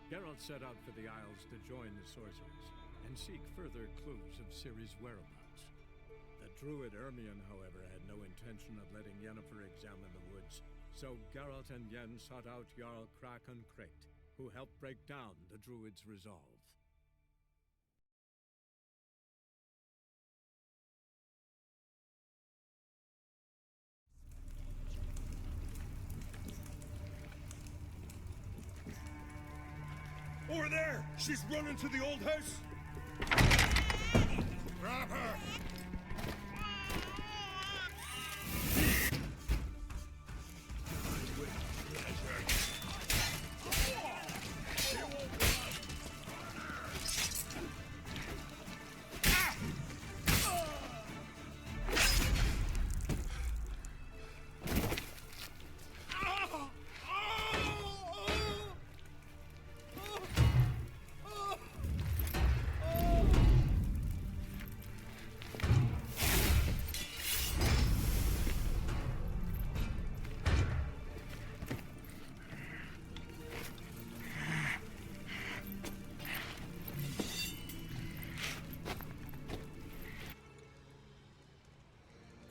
Geralt set out for the Isles to join the sorcerers and seek further clues of Ciri's whereabouts. The druid Ermion, however, had no intention of letting Yennefer examine the woods, so Geralt and Yen sought out Jarl Kraken Crate, who helped break down the druid's resolve. Over there! She's running to the old house! Grab her!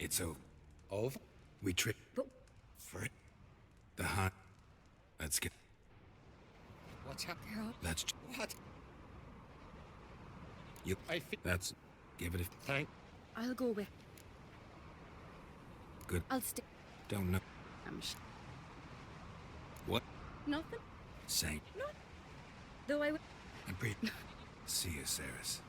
It's over. We trip for it. The hunt. Let's get. What's happening? Let's. What? You. I think. That's. Give it a. Thank. I'll go with. Good. I'll stay. Don't know. I'm What? Nothing. Say. No. Though I would. And breathe. See you, Saris.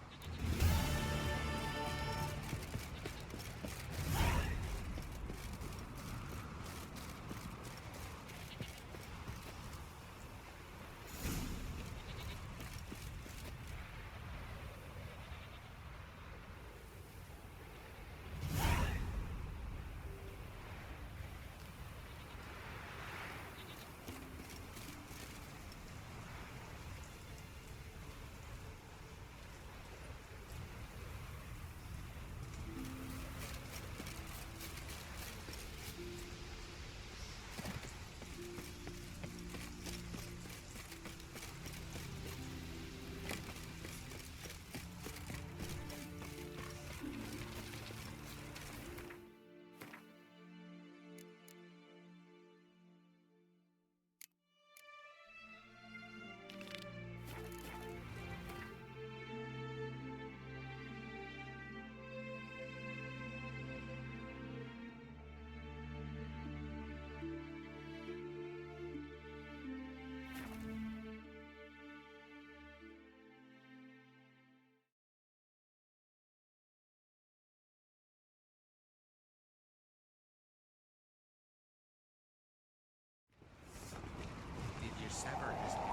Did you sever his head?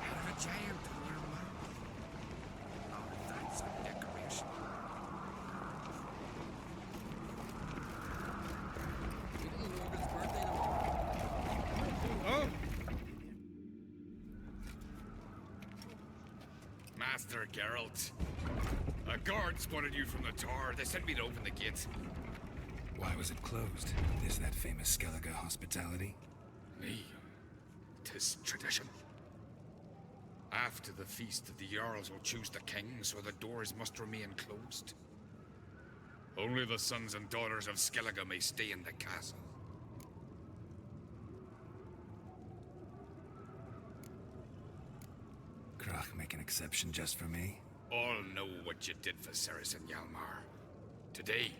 Out of a giant on your mouth. Oh, that's a decoration. Little Morgan's birthday tomorrow. Oh! Master Geralt. A guard spotted you from the tower. They sent me to open the gate. Why was it closed? Is that famous Skellige hospitality? Me? 'Tis tradition. After the feast, the Jarls will choose the king, so the doors must remain closed. Only the sons and daughters of Skellige may stay in the castle. Krach make an exception just for me? All know what you did for Ceres and Hjalmar. Today,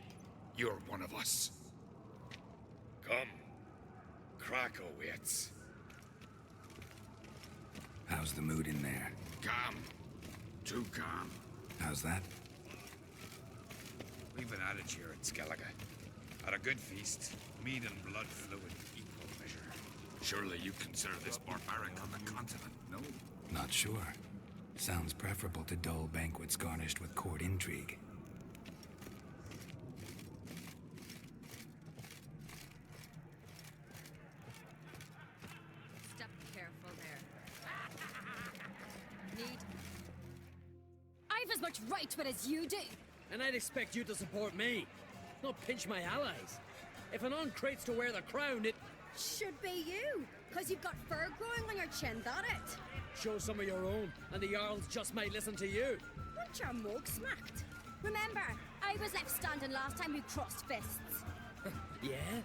you're one of us. Come. Krakow waits. How's the mood in there? Calm. Too calm. How's that? We've an adage here at Skellige. At a good feast, mead and blood flow in equal measure. Surely you consider this barbaric on the continent, no? Not sure. Sounds preferable to dull banquets garnished with court intrigue. Step careful there. Need. I've as much right to it as you do. And I'd expect you to support me, not pinch my allies. If an on crate's to wear the crown, it Should be you, because you've got fur growing on your chin, that it? Show some of your own, and the Jarls just might listen to you. Want your mug smacked? Remember, I was left standing last time we crossed fists. Yeah?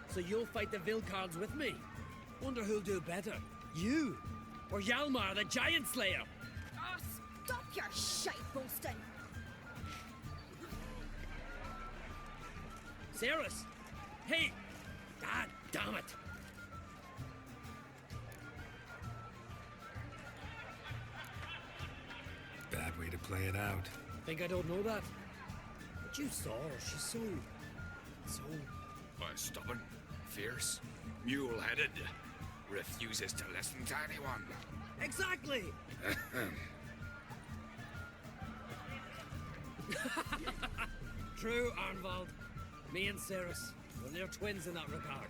So you'll fight the Vilcards with me? Wonder who'll do better, you or Hjalmar the Giant Slayer? Oh, stop your shite boasting. Cerys! Hey! God damn it! Bad way to play it out. Think I don't know that? But you saw her, she's so... Stubborn, fierce, mule-headed, refuses to listen to anyone. Exactly! True, Arnvald. Me and Cerys, well, they're twins in that regard.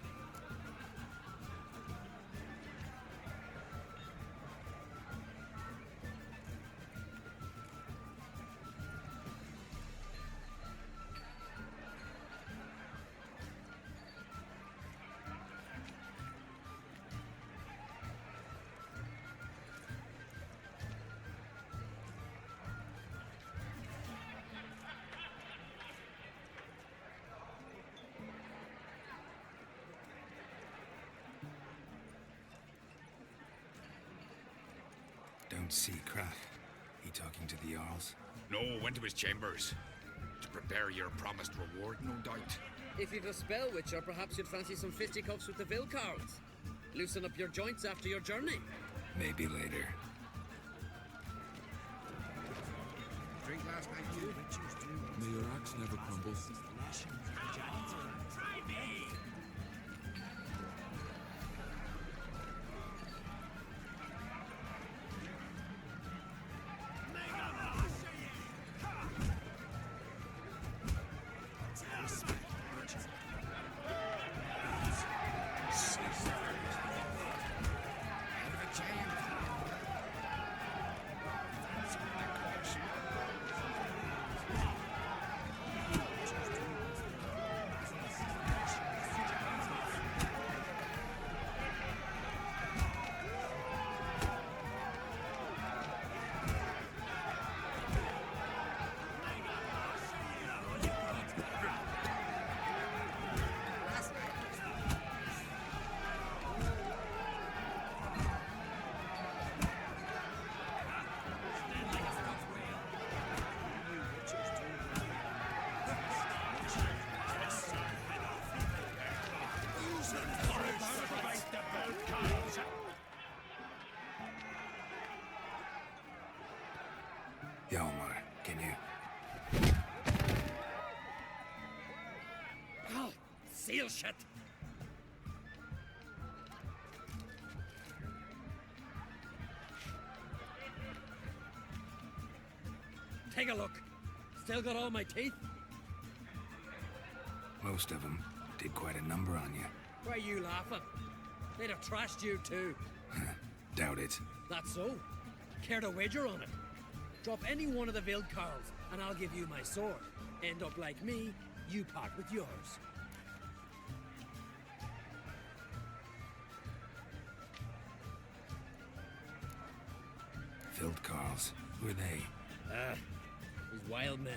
Don't see Kraft. He talking to the Jarls? No, went to his chambers. To prepare your promised reward, no doubt. If you've a spell, Witcher, perhaps you'd fancy some fisticuffs with the Vilcards. Loosen up your joints after your journey. Maybe later. Drink last night, you witchers do. May your axe never crumble. Hjalmar, can you? Oh, seal shut! Take a look. Still got all my teeth? Most of them did quite a number on you. Why are you laughing? They'd have trashed you too. Doubt it. That's so. Care to wager on it? Drop any one of the Vilcarls, and I'll give you my sword. End up like me, you part with yours. Vilcarls. Who are they? These wild men.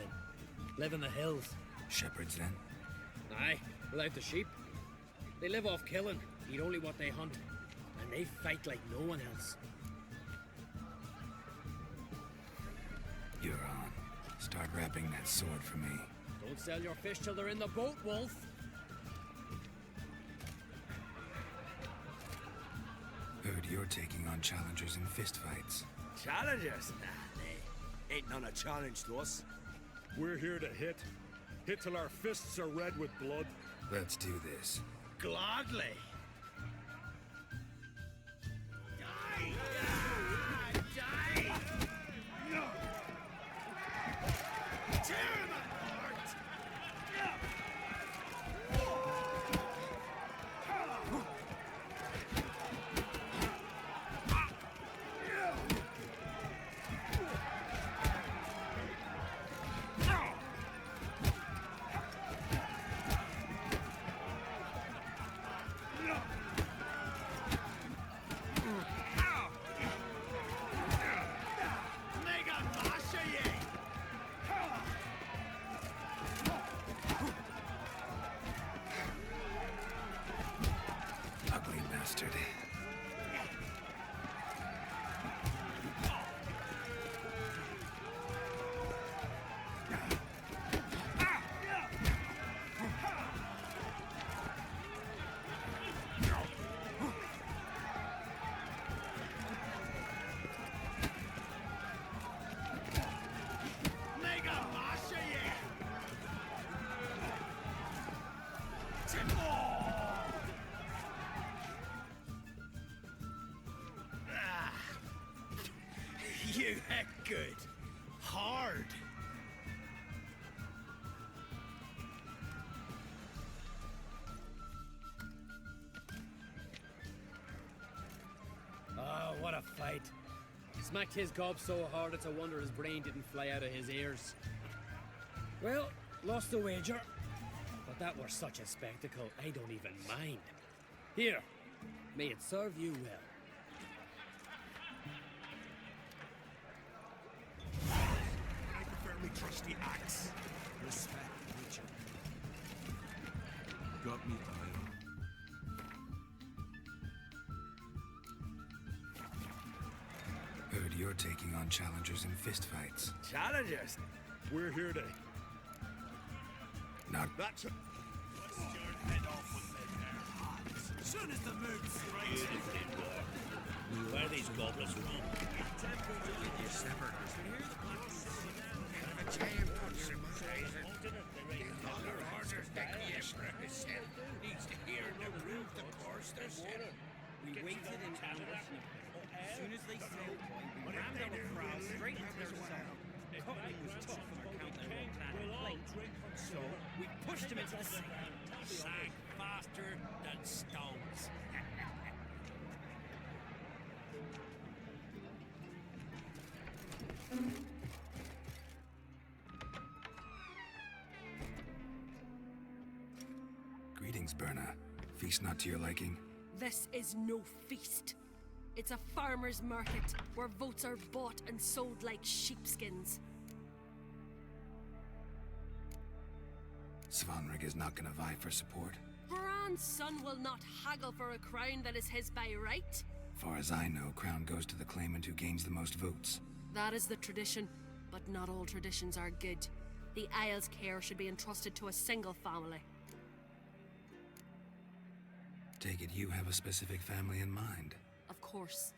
Live in the hills. Shepherds, then? Aye, without the sheep. They live off killing, eat only what they hunt. And they fight like no one else. You're on. Start wrapping that sword for me. Don't sell your fish till they're in the boat, Wolf. Heard you're taking on challengers in fistfights. Challengers? Nah, they ain't none a challenge to us. We're here to hit. Hit till our fists are red with blood. Let's do this. Gladly. Die! Die! No! Tear them apart! Good. Hard. Oh, what a fight. Smacked his gob so hard it's a wonder his brain didn't fly out of his ears. Well, lost the wager. But that were such a spectacle, I don't even mind. Here, may it serve you well. I prefer me trusty axe. Respect nature. Got me eye. Heard you're taking on challengers in fistfights. Challengers? We're here to... Not That's it. Bust your head off with them there hands. Soon as the mood strikes. Where are these goblins from? You severed us. Out of a giant on your mind. All our orders that the Emperor has sent needs to hear and approve the course they're setting. We waited in ambush. As soon as they sailed, we rammed our prows straight into their cell. Cutting was tough on account of their clad plate, so we pushed them into the sea. Sank faster than stones. Greetings, Berna. Feast not to your liking? This is no feast. It's a farmer's market where votes are bought and sold like sheepskins. Svanrig is not gonna vie for support. Bran's son will not haggle for a crown that is his by right. Far as I know, crown goes to the claimant who gains the most votes. That is the tradition, but not all traditions are good. The Isle's care should be entrusted to a single family. Take it you have a specific family in mind. Of course.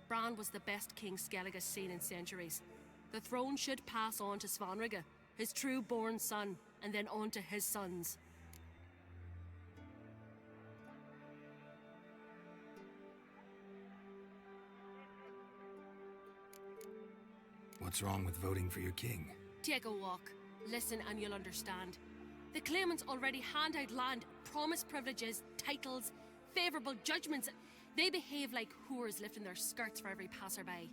Bran was the best king Skellig has seen in centuries. The throne should pass on to Svanrige, his true-born son, and then on to his sons. What's wrong with voting for your king? Take a walk. Listen and you'll understand. The claimants already hand out land, promise privileges, titles, favourable judgments. They behave like whores lifting their skirts for every passerby.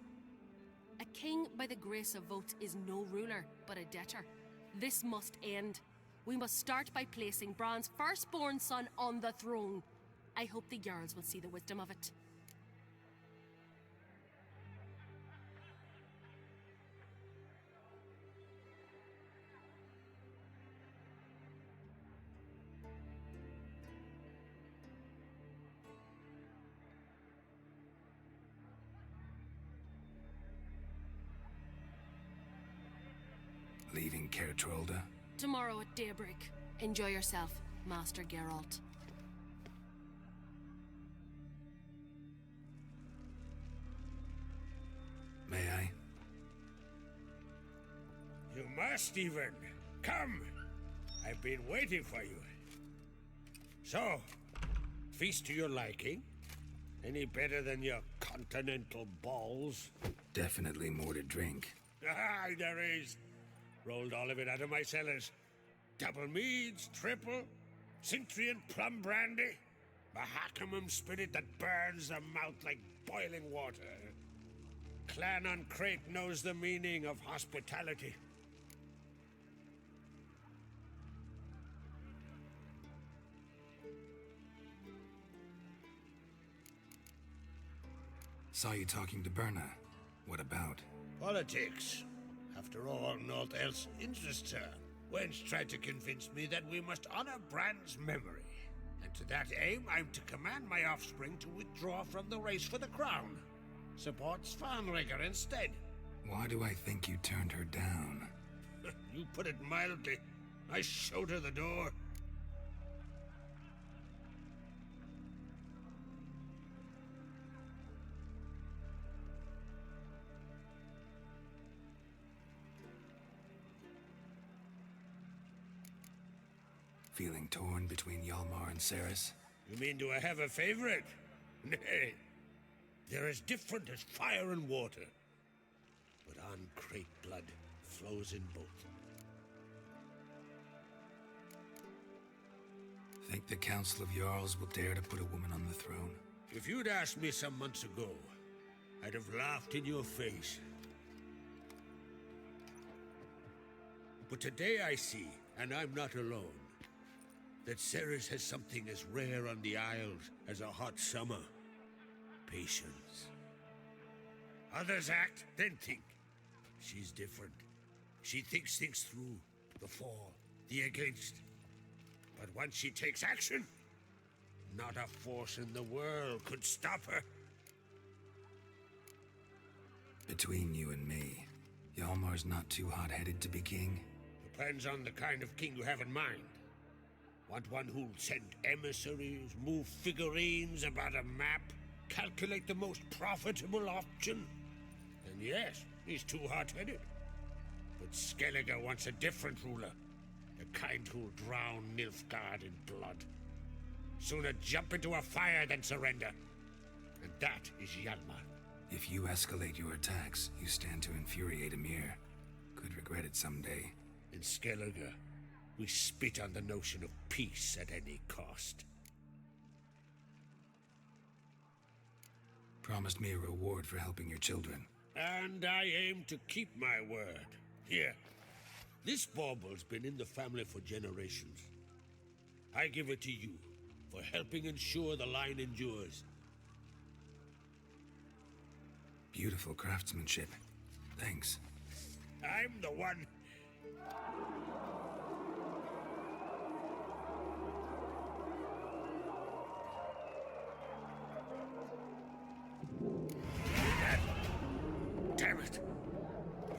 A king by the grace of votes is no ruler, but a debtor. This must end. We must start by placing Bran's firstborn son on the throne. I hope the Jarls will see the wisdom of it. Leaving Caer Trolda? Tomorrow at daybreak. Enjoy yourself, Master Geralt. May I? You must even. Come. I've been waiting for you. So, feast to your liking? Any better than your continental balls? Definitely more to drink. Ah, there is. Rolled all of it out of my cellars. Double meads, triple, Cintrian plum brandy, Mahakimum spirit that burns the mouth like boiling water. Clan on Crate knows the meaning of hospitality. Saw you talking to Berna. What about? Politics. After all, naught else interests her. Wench tried to convince me that we must honor Bran's memory. And to that aim, I'm to command my offspring to withdraw from the race for the crown. Support Svanrige instead. Why do I think you turned her down? You put it mildly. I showed her the door. Feeling torn between Hjalmar and Cerys? You mean do I have a favorite? Nay. They're as different as fire and water. but on-crate blood flows in both. Think the Council of Jarls will dare to put a woman on the throne? If you'd asked me some months ago, I'd have laughed in your face. But today I see, and I'm not alone, that Ceres has something as rare on the Isles as a hot summer. Patience. Others act, then think. She's different. She thinks things through. The for, the against. But once she takes action, not a force in the world could stop her. Between you and me, Hjalmar's not too hot-headed to be king? Depends on the kind of king you have in mind. Want one who'll send emissaries, move figurines about a map, calculate the most profitable option? And yes, he's too hot-headed. But Skellige wants a different ruler. The kind who'll drown Nilfgaard in blood. Sooner jump into a fire than surrender. And that is Hjalmar. If you escalate your attacks, you stand to infuriate Emir. Could regret it someday. In Skellige, we spit on the notion of peace at any cost. Promised me a reward for helping your children. And I aim to keep my word. Here. This bauble's been in the family for generations. I give it to you for helping ensure the line endures. Beautiful craftsmanship. Thanks. I'm the one. Damn it.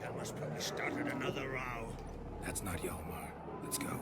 Hjalmar's probably started another row. That's not Hjalmar. Let's go.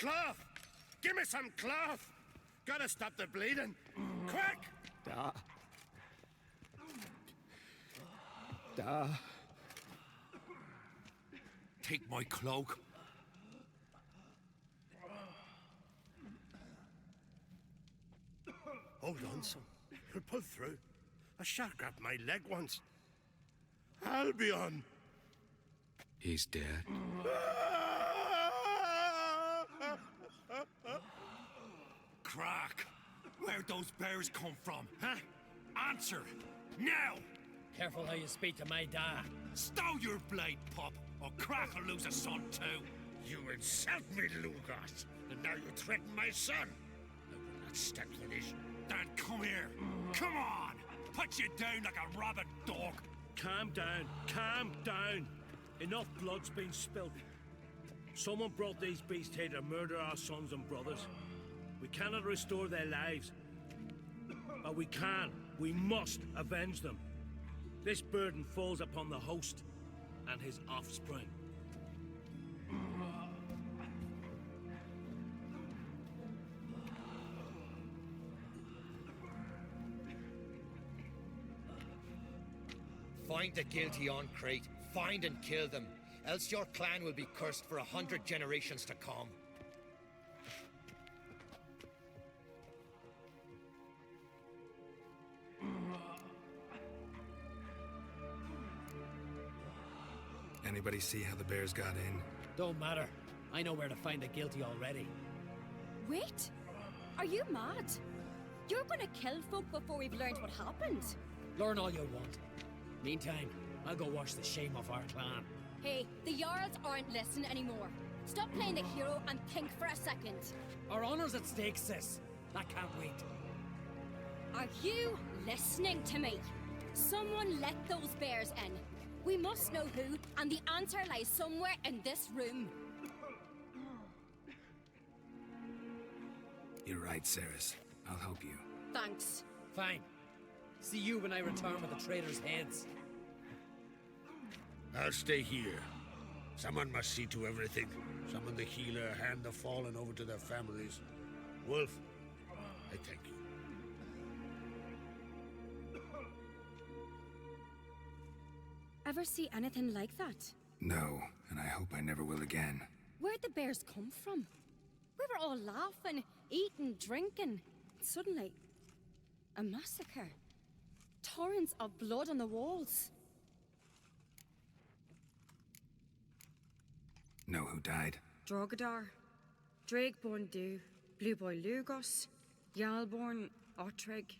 Cloth! Give me some cloth! Gotta stop the bleeding. Quick! Take my cloak. Hold on, son. You'll pull through. A shark grabbed my leg once. Albion! He's dead. Crack! Where'd those bears come from, huh? Answer! Now! Careful how you speak to my dad. Stow your blade, pup, or Crack will lose a son too. You insult me, Lugos, and now you threaten my son. I will not stand for this. Dan, come here. Come on! Put you down like a rabid dog. Calm down. Calm down. Enough blood's been spilt. Someone brought these beasts here to murder our sons and brothers. We cannot restore their lives. But we can. We must avenge them. This burden falls upon the host. and his offspring. Find the guilty on Crate. Find and kill them. Else your clan will be cursed for 100 generations to come. Anybody see how the bears got in? Don't matter. I know where to find the guilty already. Wait! Are you mad? You're gonna kill folk before we've learned what happened. Learn all you want. Meantime, I'll go wash the shame off our clan. Hey, the Jarls aren't listening anymore. Stop playing the hero and think for a second. Our honor's at stake, sis. I can't wait. Are you listening to me? Someone let those bears in. We must know who, and the answer lies somewhere in this room. You're right, Ceres. I'll help you. Thanks. Fine. See you when I return with the traitors' heads. I'll stay here. Someone must see to everything. Summon the healer, hand the fallen over to their families. Wolf, I thank you. Ever see anything like that? No, and I hope I never will again. Where'd the bears come from? We were all laughing, eating, drinking. Suddenly, a massacre. Torrents of blood on the walls. Know who died? Drogadar, Drakeborn Du, Blue Boy Lugos, Yalborn, Ottrig.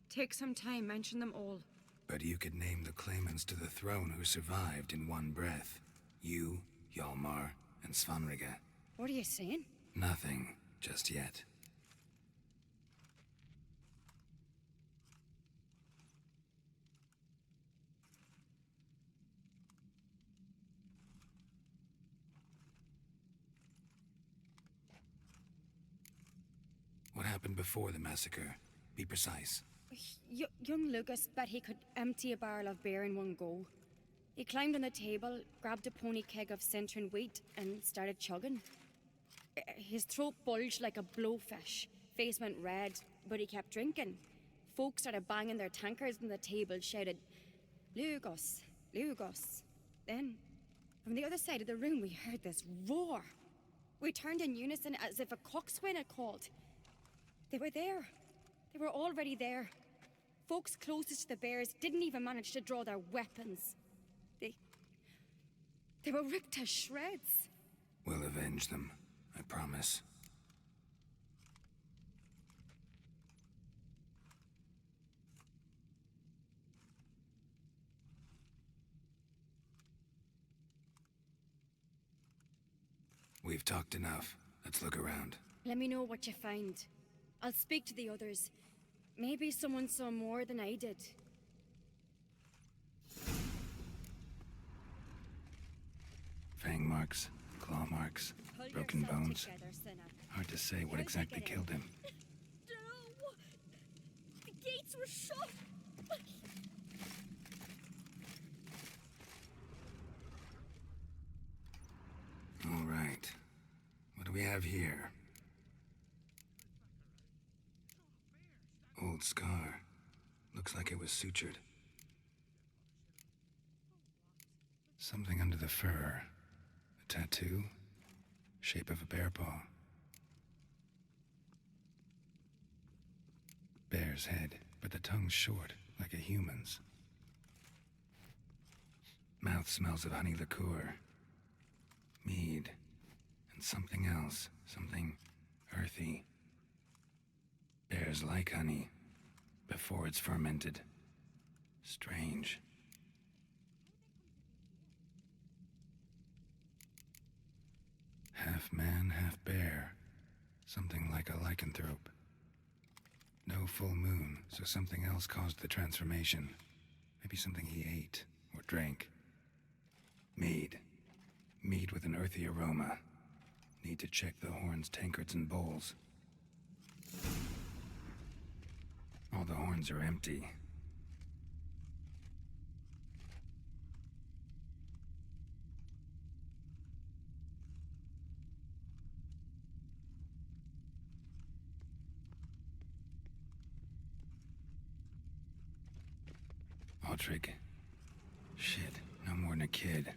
Take some time, mention them all. But you could name the claimants to the throne who survived in one breath. You, Hjalmar, and Svanrige. What are you saying? Nothing, just yet. What happened before the massacre? Be precise. Young Lucas bet he could empty a barrel of beer in one go. He climbed on the table, grabbed a pony keg of Centron wheat, and started chugging. His throat bulged like a blowfish. Face went red, but he kept drinking. Folks started banging their tankards on the table, shouted, "Lugos, Lugos." Then, from the other side of the room, we heard this roar. We turned in unison as if a coxswain had called. They were there. They were already there. Folks closest to the bears didn't even manage to draw their weapons. They were ripped to shreds. We'll avenge them, I promise. We've talked enough. Let's look around. Let me know what you find. I'll speak to the others. Maybe someone saw more than I did. Fang marks, claw marks, broken bones. Hard to say what exactly killed him. No! The gates were shut! All right. What do we have here? Old scar. Looks like it was sutured. Something under the fur. A tattoo. Shape of a bear paw. Bear's head, but the tongue's short, like a human's. Mouth smells of honey liqueur. Mead. And something else. Something earthy. Bears like honey. Before it's fermented. Strange. Half man, half bear. Something like a lycanthrope. No full moon, so something else caused the transformation. Maybe something he ate or drank. Mead. Mead with an earthy aroma. Need to check the horns, tankards, and bowls. All the horns are empty. Patrick. Shit, no more than a kid.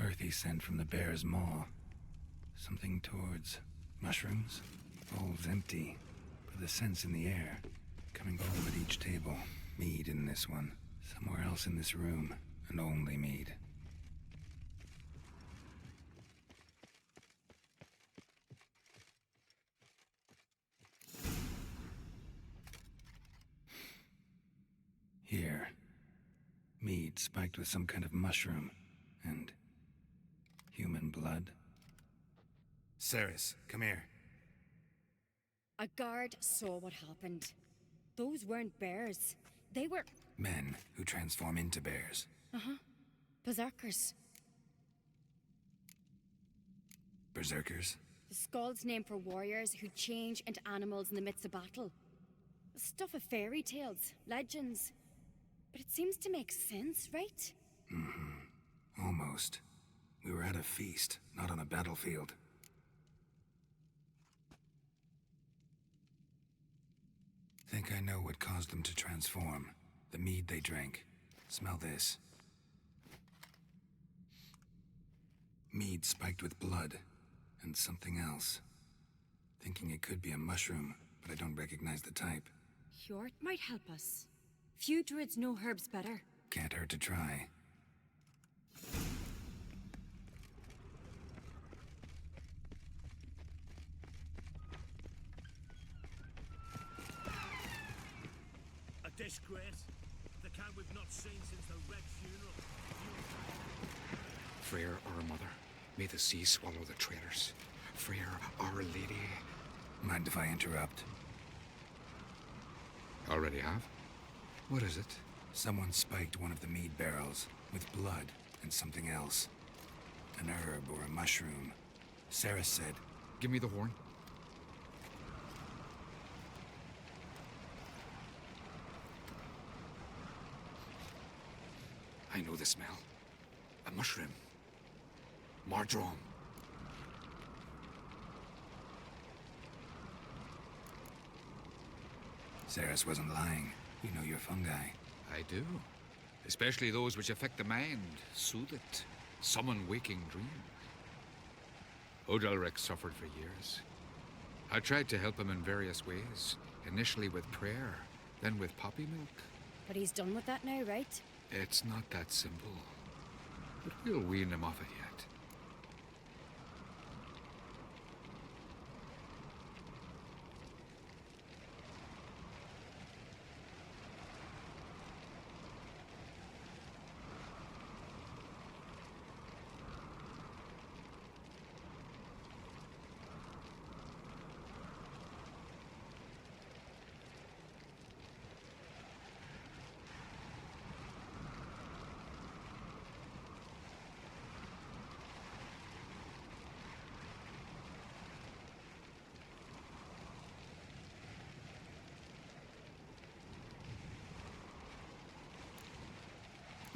Earthy scent from the bear's maw. Something towards mushrooms? Bowls empty, but the scent's in the air. Coming home at each table. Mead in this one. Somewhere else in this room, and only mead. Here. Mead spiked with some kind of mushroom. And human blood. Ceres, come here. A guard saw what happened. Those weren't bears. They were... Men who transform into bears. berserkers. Berserkers? The Skald's name for warriors who change into animals in the midst of battle. Stuff of fairy tales, legends. But it seems to make sense, right? Almost. We were at a feast, not on a battlefield. Think I know what caused them to transform. The mead they drank. Smell this. Mead spiked with blood. And something else. Thinking it could be a mushroom, but I don't recognize the type. Hjort might help us. Few druids know herbs better. Can't hurt to try. A disgrace. The kind we've not seen since the Red funeral. Freyr, our mother, may the sea swallow the traitors. Freyr, our lady. Mind if I interrupt? Already have? What is it? Someone spiked one of the mead barrels with blood and something else. An herb or a mushroom. Sarah said... Give me the horn. I know the smell. A mushroom. Mardrome. Ceres wasn't lying. You know your fungi. I do. Especially those which affect the mind, soothe it, summon waking dreams. Odalric suffered for years. I tried to help him in various ways, initially with prayer, then with poppy milk. But he's done with that now, right? It's not that simple. But we'll wean him off it yet.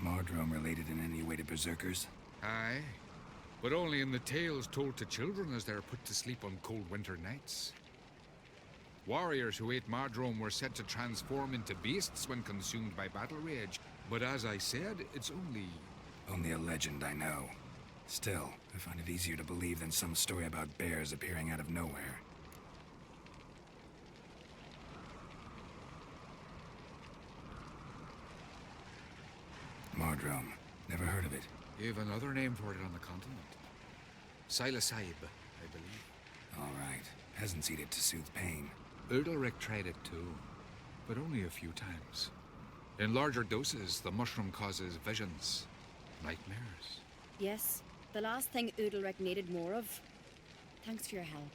Mardrome related in any way to berserkers? Aye, but only in the tales told to children as they're put to sleep on cold winter nights. Warriors who ate Mardrome were said to transform into beasts when consumed by battle rage, but as I said, it's only... Only a legend, I know. Still, I find it easier to believe than some story about bears appearing out of nowhere. Mardrome. Never heard of it. You have another name for it on the continent. Psilocybe, I believe. All right. Peasants eat it to soothe pain. Udalric tried it too, but only a few times. In larger doses, the mushroom causes visions, nightmares. Yes, the last thing Udalric needed more of. Thanks for your help.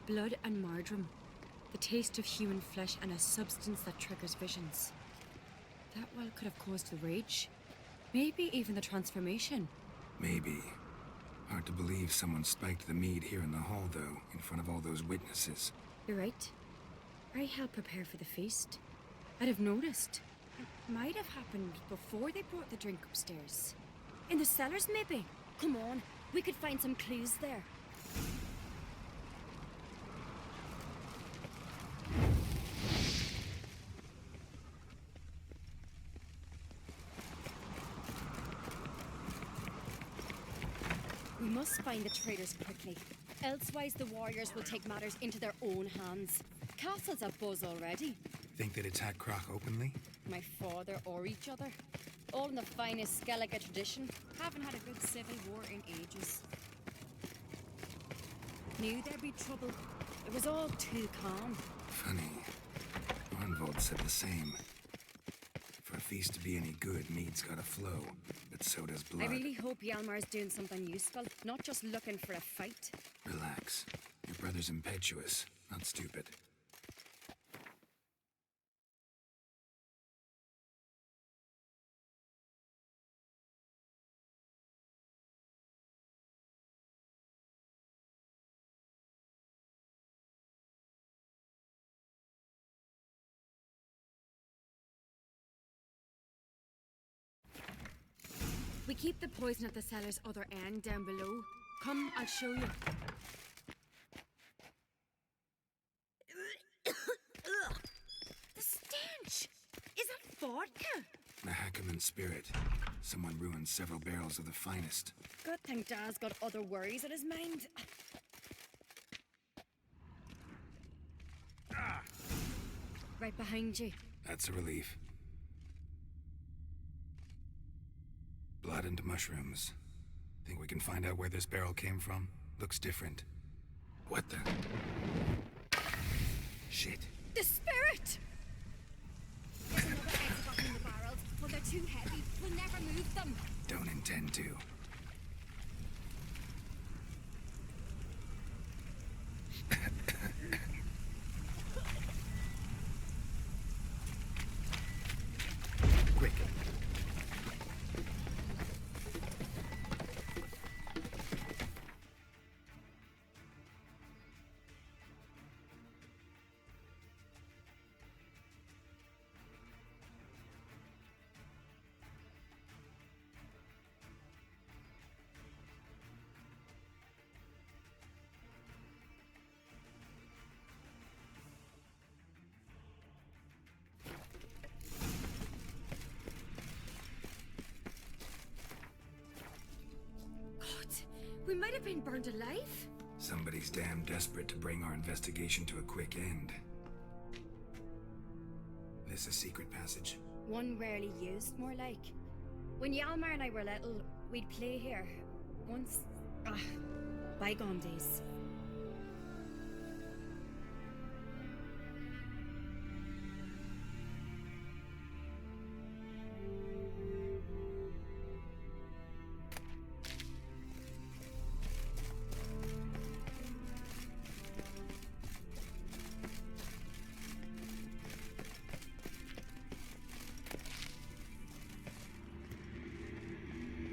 Blood and Mardrome. The taste of human flesh and a substance that triggers visions. That well could have caused the rage. Maybe even the transformation. Maybe. Hard to believe someone spiked the mead here in the hall, though, in front of all those witnesses. You're right. I helped prepare for the feast. I'd have noticed. It might have happened before they brought the drink upstairs. In the cellars, maybe? Come on, we could find some clues there. We must find the traitors quickly. Elsewise, the warriors will take matters into their own hands. Castle's abuzz already. Think they'd attack Croc openly? My father or each other. All in the finest Skellige tradition. Haven't had a good civil war in ages. Knew there'd be trouble. It was all too calm. Funny. Arnvold said the same. For a feast to be any good, mead's gotta flow, but so does blood. I really hope Hjalmar's doing something useful, not just looking for a fight. Relax. Your brother's impetuous, not stupid. We keep the poison at the cellar's other end down below. Come, I'll show you. The stench! Is that vodka? Mahakaman spirit. Someone ruined several barrels of the finest. Good thing Dad's got other worries in his mind. Right behind you. That's a relief. Blood and mushrooms. Think we can find out where this barrel came from? Looks different. What the? Shit. The spirit! There's another exit up in the barrels, but they're too heavy. We'll never move them. Don't intend to. Quick. We might have been burned alive. Somebody's damn desperate to bring our investigation to a quick end. This a secret passage? One rarely used, more like. When Hjalmar and I were little, we'd play here. Once... bygone days.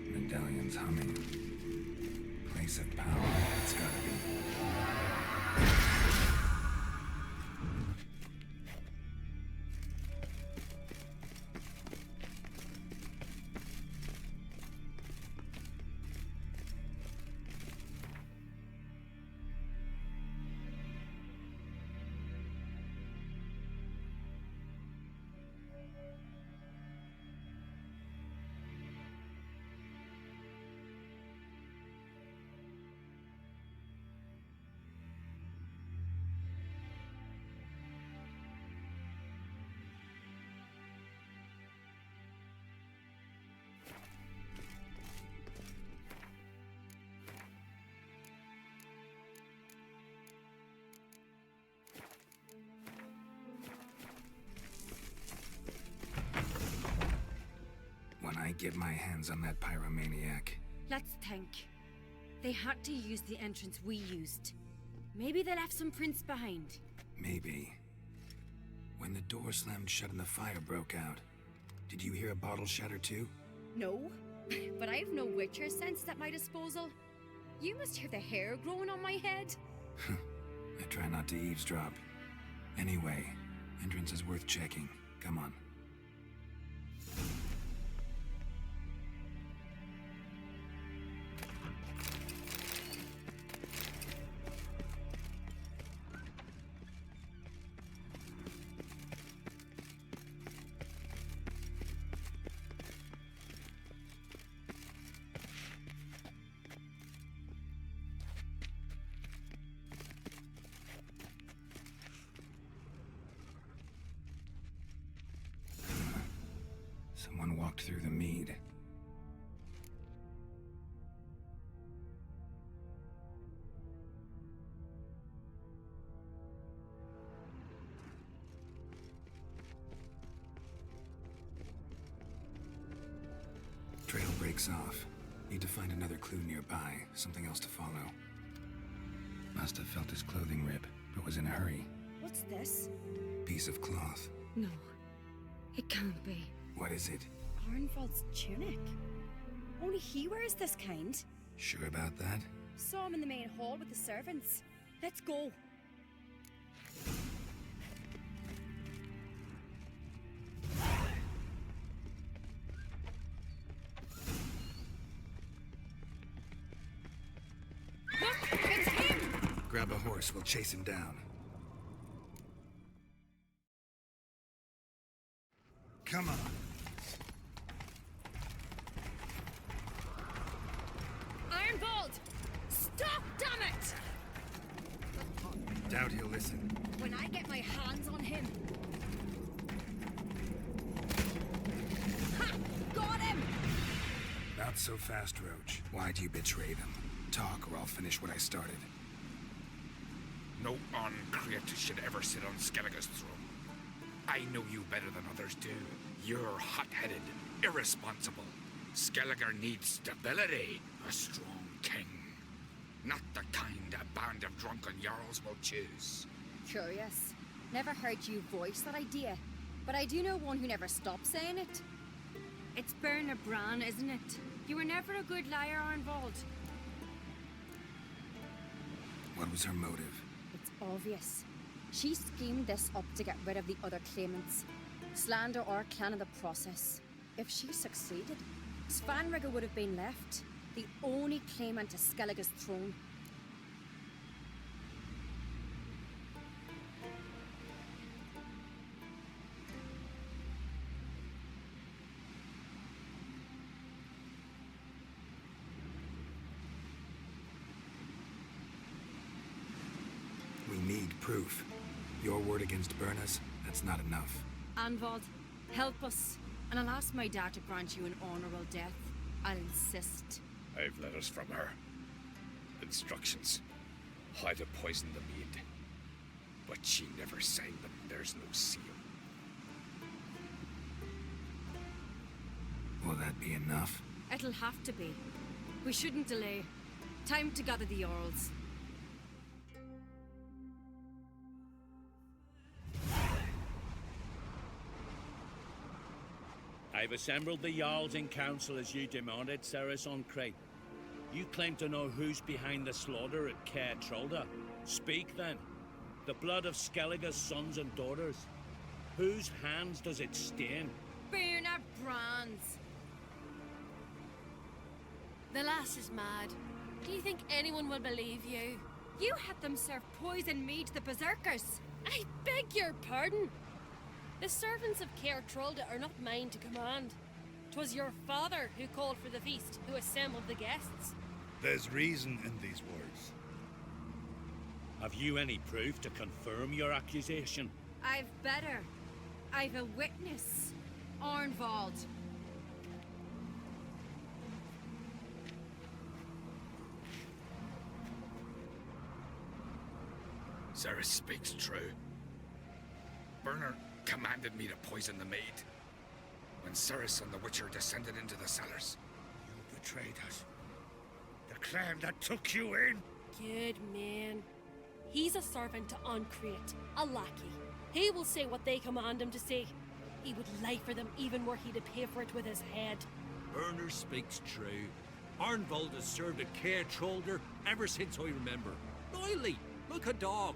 Medallion's humming. Place of power, it's gotta be. I get my hands on that pyromaniac. Let's think. They had to use the entrance we used. Maybe they left some prints behind. Maybe. When the door slammed shut and the fire broke out, did you hear a bottle shatter too? No, but I've no Witcher sense at my disposal. You must hear the hair growing on my head. I try not to eavesdrop. Anyway, entrance is worth checking. Come on. Someone walked through the mead. Trail breaks off. Need to find another clue nearby, something else to follow. Must have felt his clothing rip, but was in a hurry. What's this? Piece of cloth. No, it can't be. What is it? Arnvald's tunic. Only he wears this kind. Sure about that? Saw him in the main hall with the servants. Let's go. Look, it's him! Grab a horse, we'll chase him down. Come on. Ironbolt! Stop, damn it! Doubt he'll listen. When I get my hands on him. Ha! Got him! Not so fast, Roach. Why'd you betray them? Talk, or I'll finish what I started. No uncreate should ever sit on Skellige's throne. I know you better than others do. You're hot-headed, irresponsible. Skellige needs stability, a strong king. Not the kind a band of drunken jarls will choose. Curious. Never heard you voice that idea, but I do know one who never stops saying it. It's Berna Bran, isn't it? You were never a good liar, Arnvald. What was her motive? It's obvious. She schemed this up to get rid of the other claimants. Slander our clan in the process. If she succeeded, Svanrigger would have been left, the only claimant to Skellige's throne. We need proof. Your word against Berna's, that's not enough. Anvald, help us, and I'll ask my dad to grant you an honorable death. I'll insist. I've letters from her. Instructions. How to poison the mead. But she never signed them. There's no seal. Will that be enough? It'll have to be. We shouldn't delay. Time to gather the Jarls. I've assembled the Jarls in council as you demanded, Ceres on Crate. You claim to know who's behind the slaughter at Caer Trolda. Speak then. The blood of Skellige's sons and daughters. Whose hands does it stain? Berna Bran's. The lass is mad. Do you think anyone will believe you? You had them serve poison mead to the berserkers. I beg your pardon. The servants of Caer Trolda are not mine to command. 'Twas your father who called for the feast, who assembled the guests. There's reason in these words. Have you any proof to confirm your accusation? I've better. I've a witness. Arnvald. Ceres speaks true. Berna commanded me to poison the maid. When Ceres and the Witcher descended into the cellars. You betrayed us. The clan that took you in. Good man. He's a servant to Ancreate, a lackey. He will say what they command him to say. He would lie for them even were he to pay for it with his head. Berner speaks true. Arnvald has served at Caer Trolder ever since I remember. Noily, look a dog.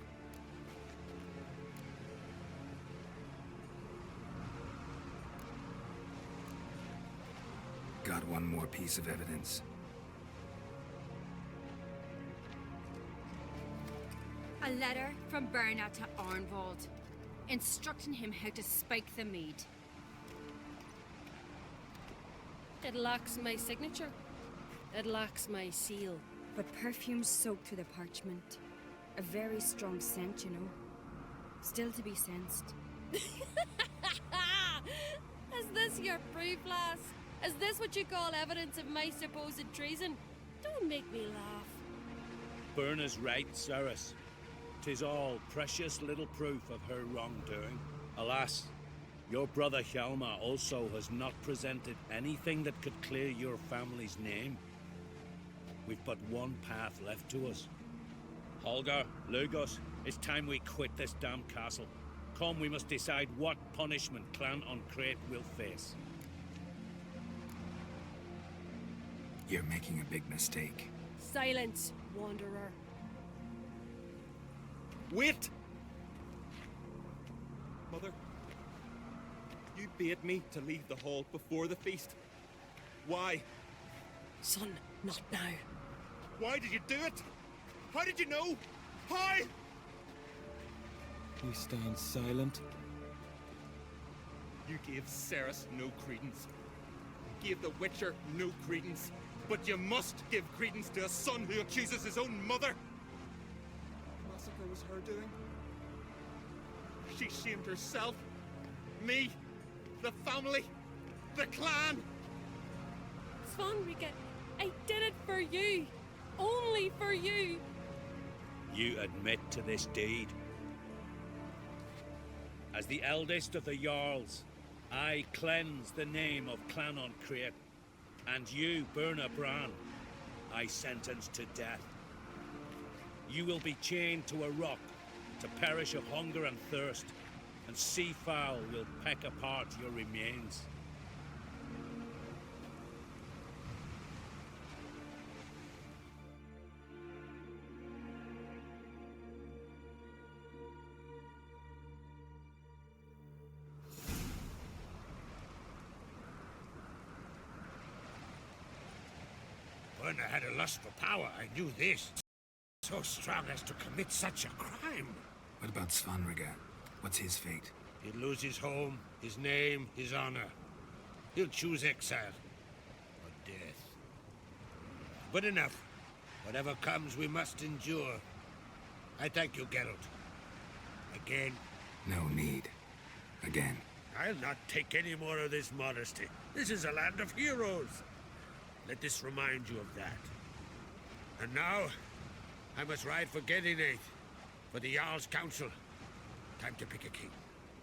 Got one more piece of evidence. A letter from Berna to Arnvald, instructing him how to spike the mead. It lacks my signature. It lacks my seal. But perfume soaked through the parchment. A very strong scent, you know. Still to be sensed. Is this your brave, lass. Is this what you call evidence of my supposed treason? Don't make me laugh. Berna's right, Ceres. 'Tis all precious little proof of her wrongdoing. Alas, your brother Hjalmar also has not presented anything that could clear your family's name. We've but one path left to us. Holger, Lugos, it's time we quit this damn castle. Come, we must decide what punishment Clan on Crete will face. You're making a big mistake. Silence, wanderer. Wait! Mother, you bade me to leave the hall before the feast. Why? Son, not now. Why did you do it? How did you know? How? You stand silent. You gave Ceres no credence. You gave the Witcher no credence. But you must give credence to a son who accuses his own mother. The massacre was her doing. She shamed herself, me, the family, the clan. Svanrika, I did it for you. Only for you. You admit to this deed. As the eldest of the Jarls, I cleanse the name of Clan on Crete, and you, Berna Bran, I sentence to death. You will be chained to a rock to perish of hunger and thirst, and sea fowl will peck apart your remains. When I had a lust for power, I knew this. So strong as to commit such a crime. What about Svanrika? What's his fate? He'll lose his home, his name, his honor. He'll choose exile or death. But enough. Whatever comes, we must endure. I thank you, Geralt. Again. No need. Again. I'll not take any more of this modesty. This is a land of heroes. Let this remind you of that. And now, I must ride for Gedinath, for the Jarl's Council. Time to pick a king.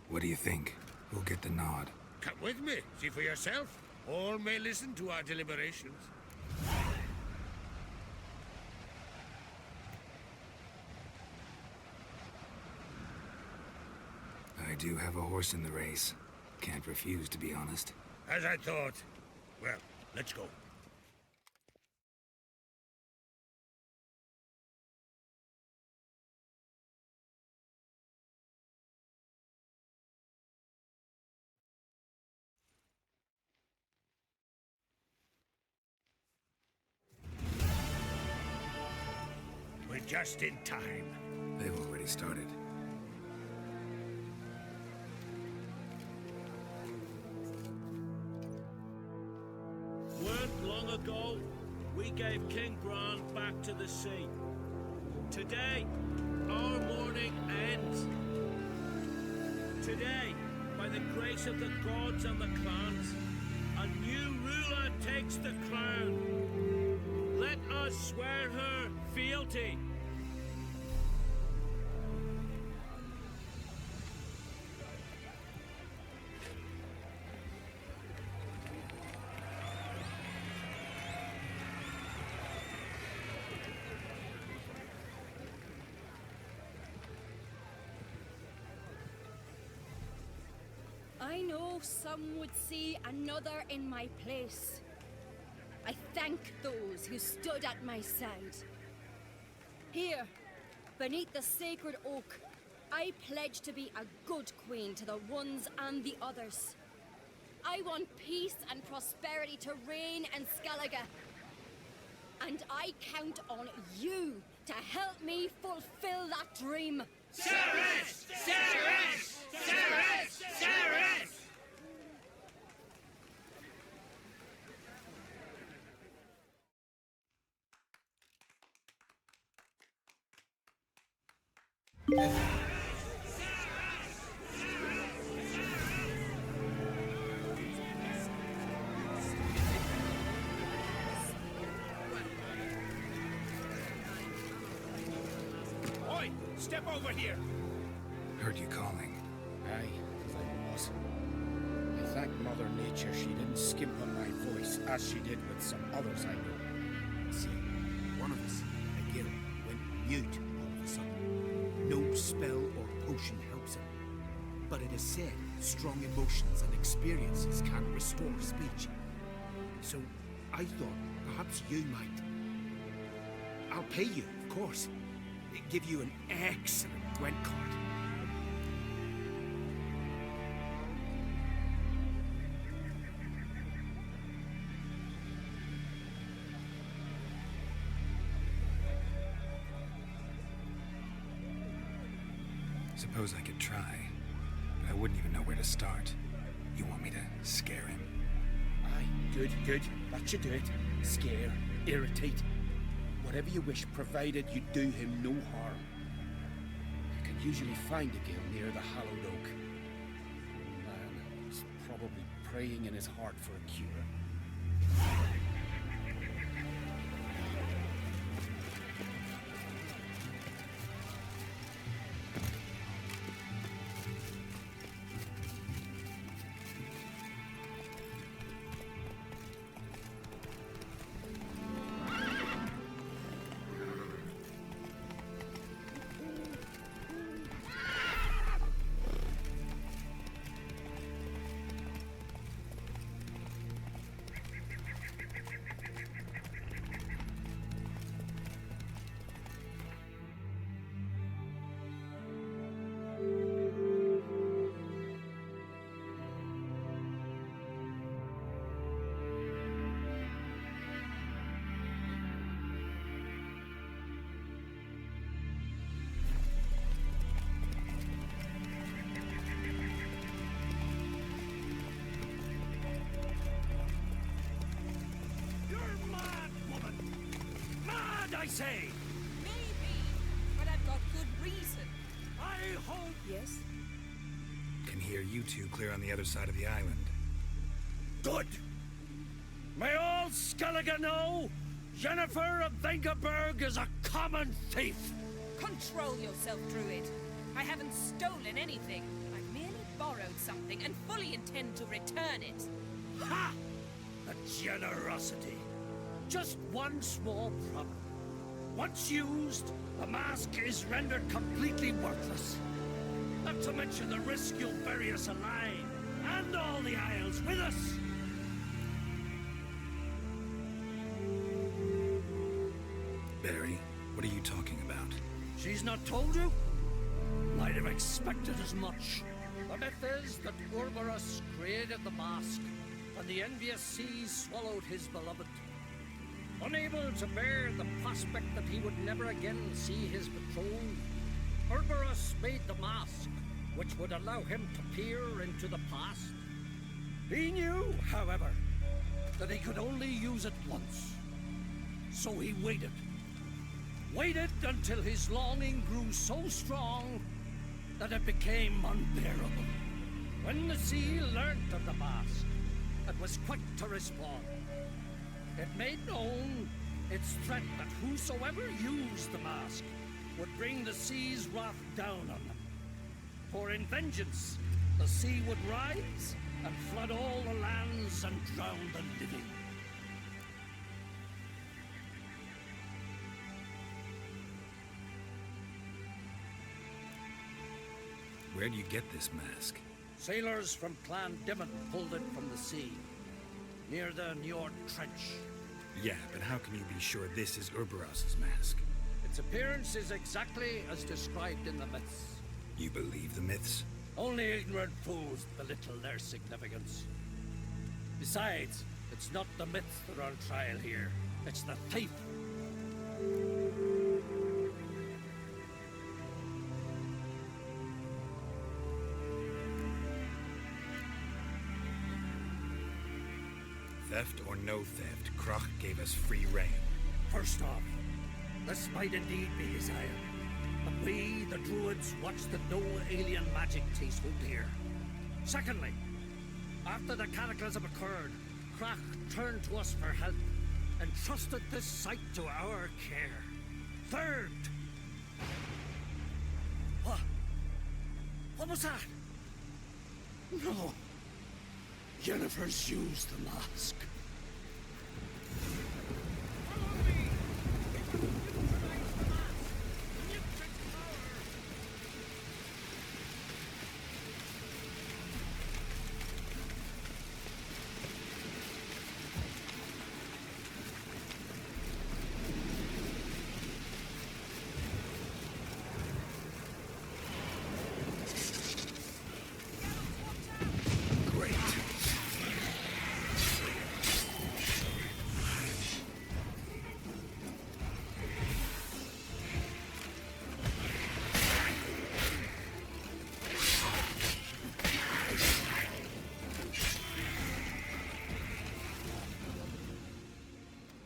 What do you think? Who'll get the nod? Come with me, see for yourself. All may listen to our deliberations. I do have a horse in the race. Can't refuse, to be honest. As I thought. Well, let's go. We're just in time. They've already started. Weren't long ago, we gave King Bran back to the sea. Today, our mourning ends. Today, by the grace of the gods and the clans, a new ruler takes the crown. Let us swear her fealty. I know some would see another in my place. I thank those who stood at my side. Here, beneath the sacred oak, I pledge to be a good queen to the ones and the others. I want peace and prosperity to reign in Skellige. And I count on you to help me fulfill that dream. Ceres! Ceres! Ceres! Ceres! boy! Step over here! Heard you calling. Aye, as I was. I thank Mother Nature she didn't skimp on my voice, as she did with some others I know. See, one of us, a girl, went mute all of a sudden. No spell or potion helps him. But it is said strong emotions and experiences can restore speech. So I thought perhaps you might. I'll pay you, of course. Give you an excellent Gwent card. Suppose I could try, but I wouldn't even know where to start. You want me to scare him? Aye, good, good. That should do it. Scare, irritate. Whatever you wish, provided you do him no harm. You can usually find a girl near the hallowed oak. Man, he's probably praying in his heart for a cure. I say! Maybe, but I've got good reason. I hope... Yes? Can hear you two clear on the other side of the island. Good! May all Skellige know, Jennifer of Vengerberg is a common thief! Control yourself, Druid. I haven't stolen anything. I've merely borrowed something and fully intend to return it. Ha! The generosity. Just one small problem. Once used, the mask is rendered completely worthless. Not to mention the risk you'll bury us alive, and all the Isles with us. Barry, what are you talking about? She's not told you? Might have expected as much. The myth is that Urberus created the mask, and the envious seas swallowed his beloved. Unable to bear the prospect that he would never again see his betrothed, Urberus made the mask, which would allow him to peer into the past. He knew, however, that he could only use it once. So he waited. Waited until his longing grew so strong that it became unbearable. When the sea learnt of the mask, it was quick to respond. It made known its threat that whosoever used the mask would bring the sea's wrath down on them. For in vengeance, the sea would rise and flood all the lands and drown the living. Where'd you get this mask? Sailors from Clan Dimon pulled it from the sea, near the Njord Trench. Yeah, but how can you be sure this is Urberus's mask? Its appearance is exactly as described in the myths. You believe the myths? Only ignorant fools belittle their significance. Besides, it's not the myths that are on trial here. It's the thief. Theft or no theft, Krach gave us free rein. First off, this might indeed be his isle. But we, the Druids, watch that no alien magic takes hold here. Secondly, after the cataclysm occurred, Krach turned to us for help and trusted this site to our care. Third, What was that? No. Yennefer's used the mask.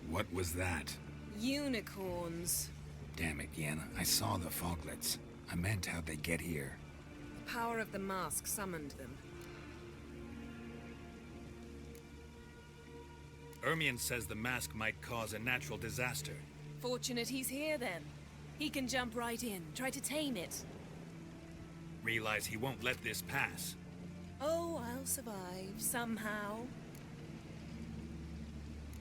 What was that? Unicorns. Damn it, Yenna. I saw the foglets. I meant how'd they get here. The power of the mask summoned them. Ermion says the mask might cause a natural disaster. Fortunate he's here, then. He can jump right in, try to tame it. Realize he won't let this pass. Oh, I'll survive, somehow.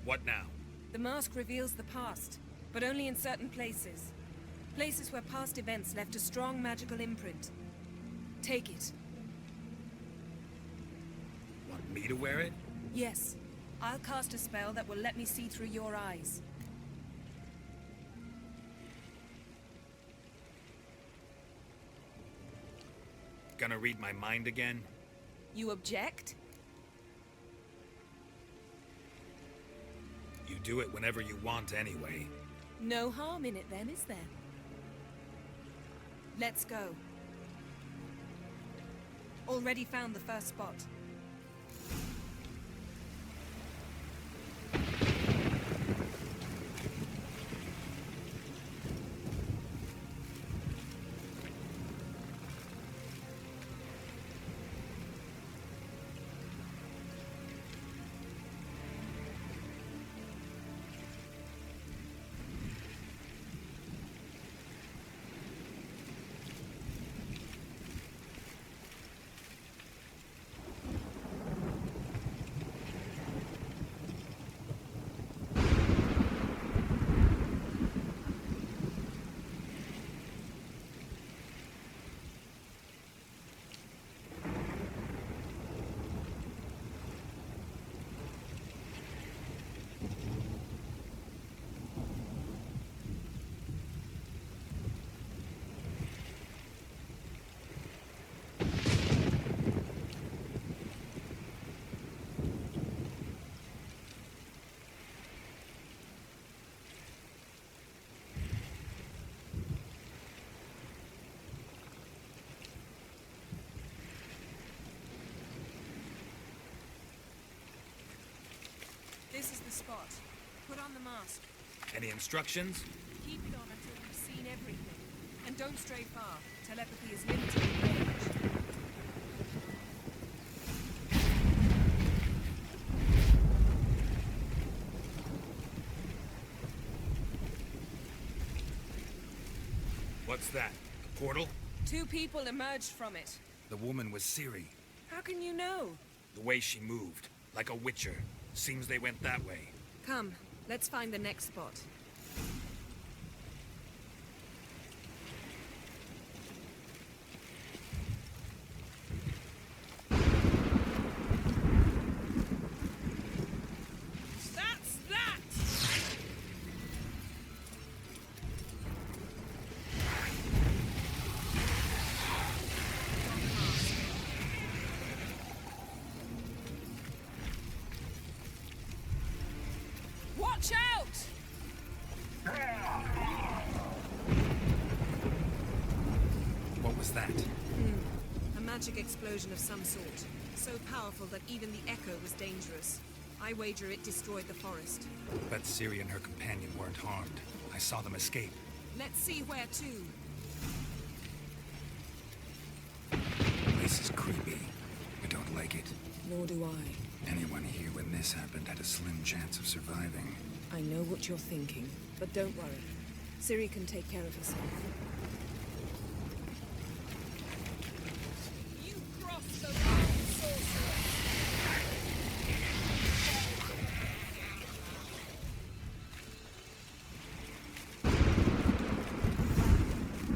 What now? The mask reveals the past, but only in certain places. Places where past events left a strong magical imprint. Take it. Want me to wear it? Yes. I'll cast a spell that will let me see through your eyes. Gonna read my mind again? You object? You do it whenever you want anyway. No harm in it then, is there? Let's go. Already found the first spot. This is the spot. Put on the mask. Any instructions? Keep it on until you've seen everything. And don't stray far. Telepathy is limited in range. What's that? A portal? 2 people emerged from it. The woman was Ciri. How can you know? The way she moved, like a witcher. Seems they went that way. Come, let's find the next spot. That's that! Watch out! What was that? A magic explosion of some sort. So powerful that even the echo was dangerous. I wager it destroyed the forest. Bet Ciri and her companion weren't harmed. I saw them escape. Let's see where to. This is creepy. I don't like it. Nor do I. Anyone here when this happened had a slim chance of surviving. I know what you're thinking, but don't worry. Ciri can take care of herself. lost the wrong sorceress.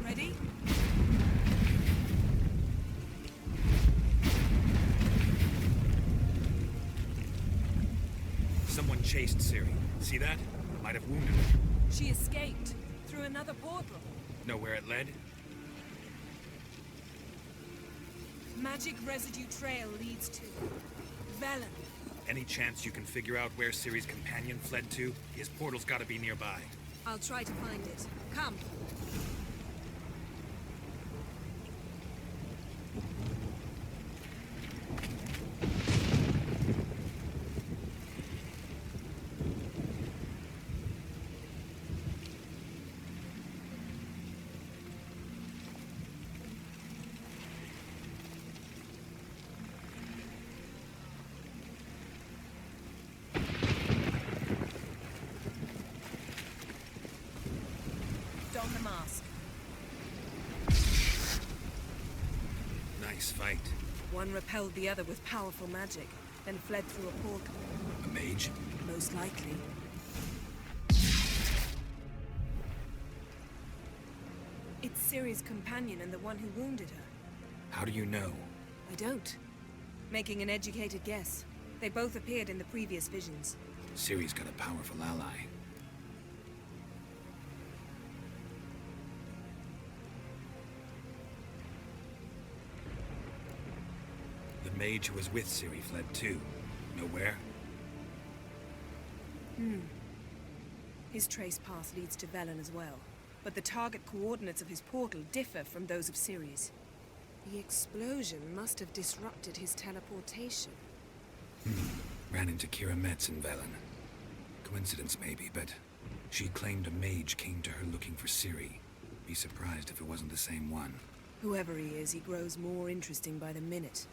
Ready? Someone chased Ciri. See that? Might have wounded her. She escaped through another portal. Know where it led? Magic residue trail leads to Velen. Any chance you can figure out where Ciri's companion fled to? His portal's gotta be nearby. I'll try to find it. Come. Don the mask. Nice fight. One repelled the other with powerful magic, then fled through a portal. A mage? Most likely. It's Ciri's companion and the one who wounded her. How do you know? I don't. Making an educated guess. They both appeared in the previous visions. Ciri's got a powerful ally. The mage who was with Ciri fled too. Know where? His trace path leads to Velen as well. But the target coordinates of his portal differ from those of Ciri's. The explosion must have disrupted his teleportation. Ran into Kira Metz in Velen. Coincidence maybe, but she claimed a mage came to her looking for Ciri. Be surprised if it wasn't the same one. Whoever he is, he grows more interesting by the minute.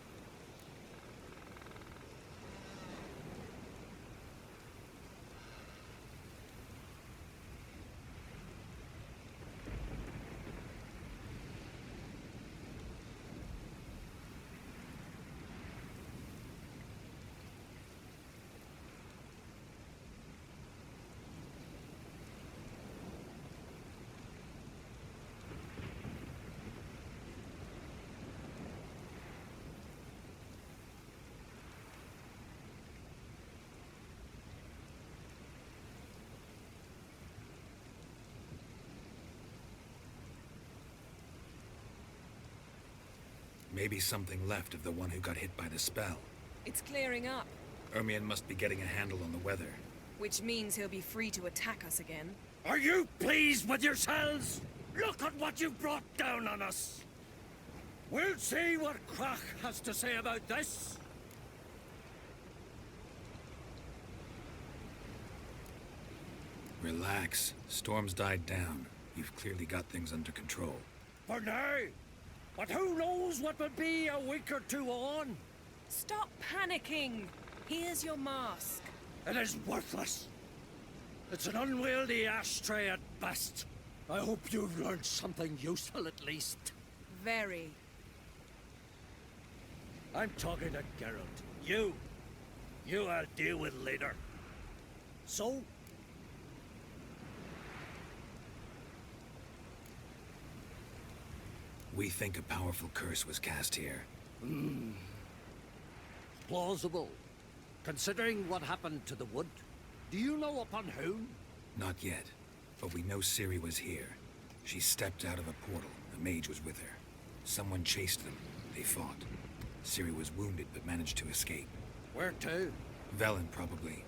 Maybe something left of the one who got hit by the spell. It's clearing up, Ermion must be getting a handle on the weather. which means he'll be free to attack us again. Are you pleased with yourselves? Look at what you've brought down on us. We'll see what Krach has to say about this. Relax. Storm's died down. You've clearly got things under control. For now. But who knows what will be a week or two on? Stop panicking! Here's your mask. It is worthless. It's an unwieldy ashtray at best. I hope you've learned something useful at least. Very. I'm talking to Geralt. You I'll deal with later. So? We think a powerful curse was cast here. Plausible. Considering what happened to the wood. Do you know upon whom? Not yet, but we know Ciri was here. She stepped out of a portal. A mage was with her. Someone chased them. They fought. Ciri was wounded but managed to escape. Where to? Velen, probably.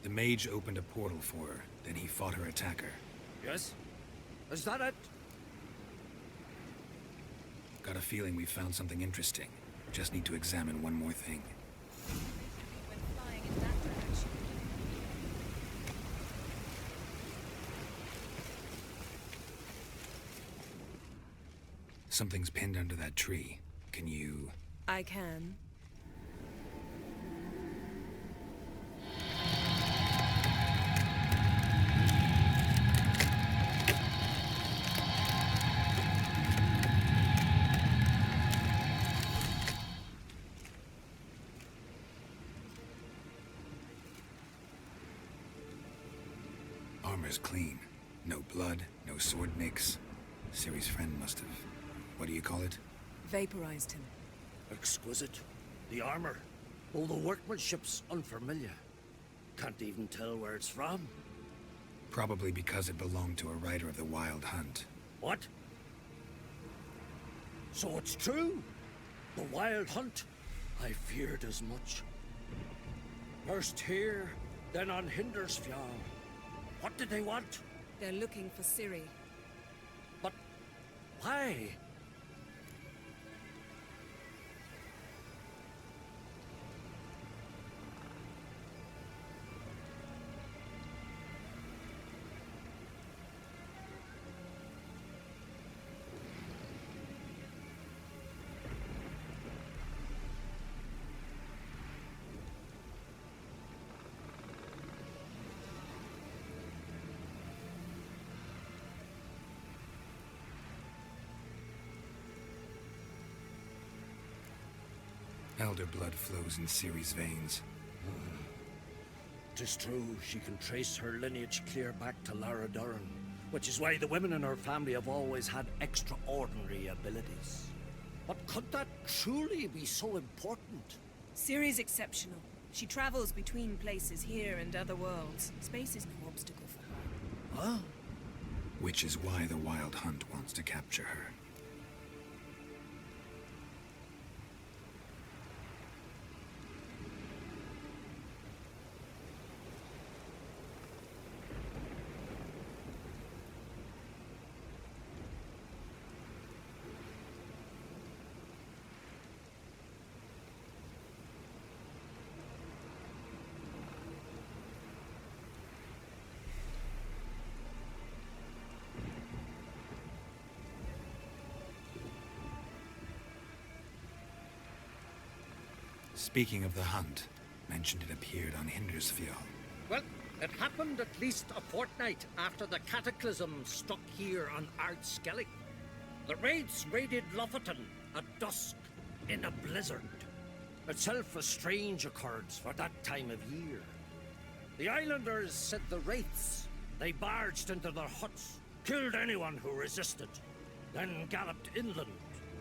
The mage opened a portal for her, then he fought her attacker. Yes? Is that it? Got a feeling we found something interesting. Just need to examine one more thing. When flying in that direction. Something's pinned under that tree. Can you... I can. armor's clean. No blood, no sword nicks. Ciri's friend must have... what do you call it? Vaporized him. Exquisite. The armor. All the workmanship's unfamiliar. Can't even tell where it's from. Probably because it belonged to a rider of the Wild Hunt. What? So it's true? The Wild Hunt? I feared as much. First here, then on Hindersfjall. What did they want? They're looking for Ciri. But why? Elder blood flows in Ciri's veins. Tis true, she can trace her lineage clear back to Lara Duran, which is why the women in her family have always had extraordinary abilities. But could that truly be so important? Ciri's exceptional. She travels between places here and other worlds. Space is no obstacle for her. Huh? Which is why the Wild Hunt wants to capture her. Speaking of the hunt, mentioned it appeared on Hindersfjall. Well, it happened at least a fortnight after the cataclysm struck here on Ardskellig. The raids raided Lofoten at dusk in a blizzard. Itself a strange occurrence for that time of year. The islanders said the wraiths. They barged into their huts, killed anyone who resisted, then galloped inland,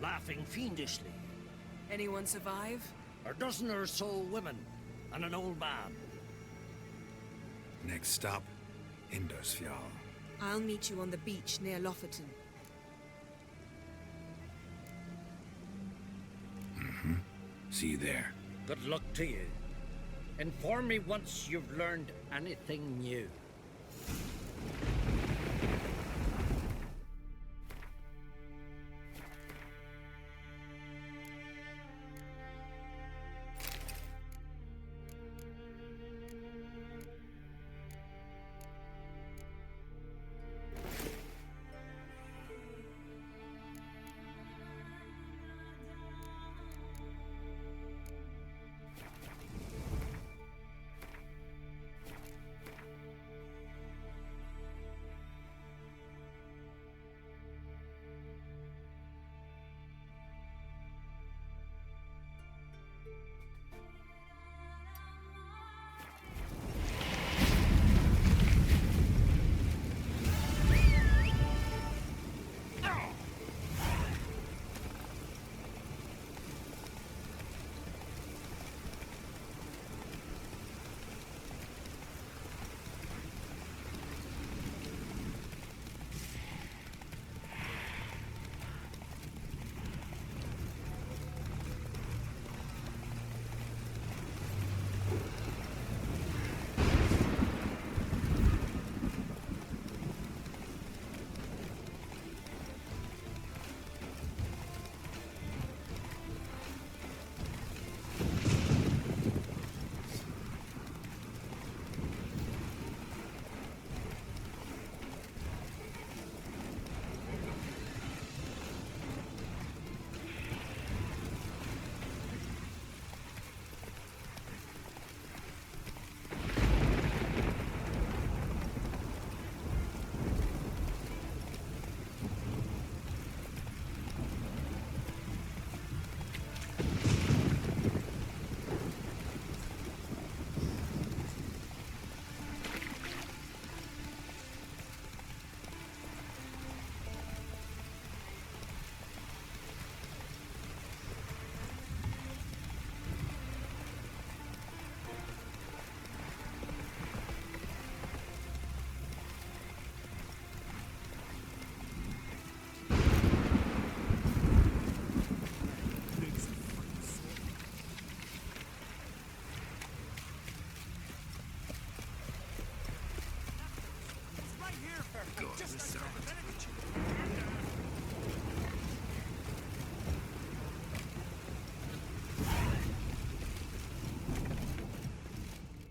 laughing fiendishly. Anyone survive? A dozen or so women, and an old man. Next stop, Hindersfjall. I'll meet you on the beach near Lofoten. Mm-hmm. See you there. Good luck to you. Inform me once you've learned anything new.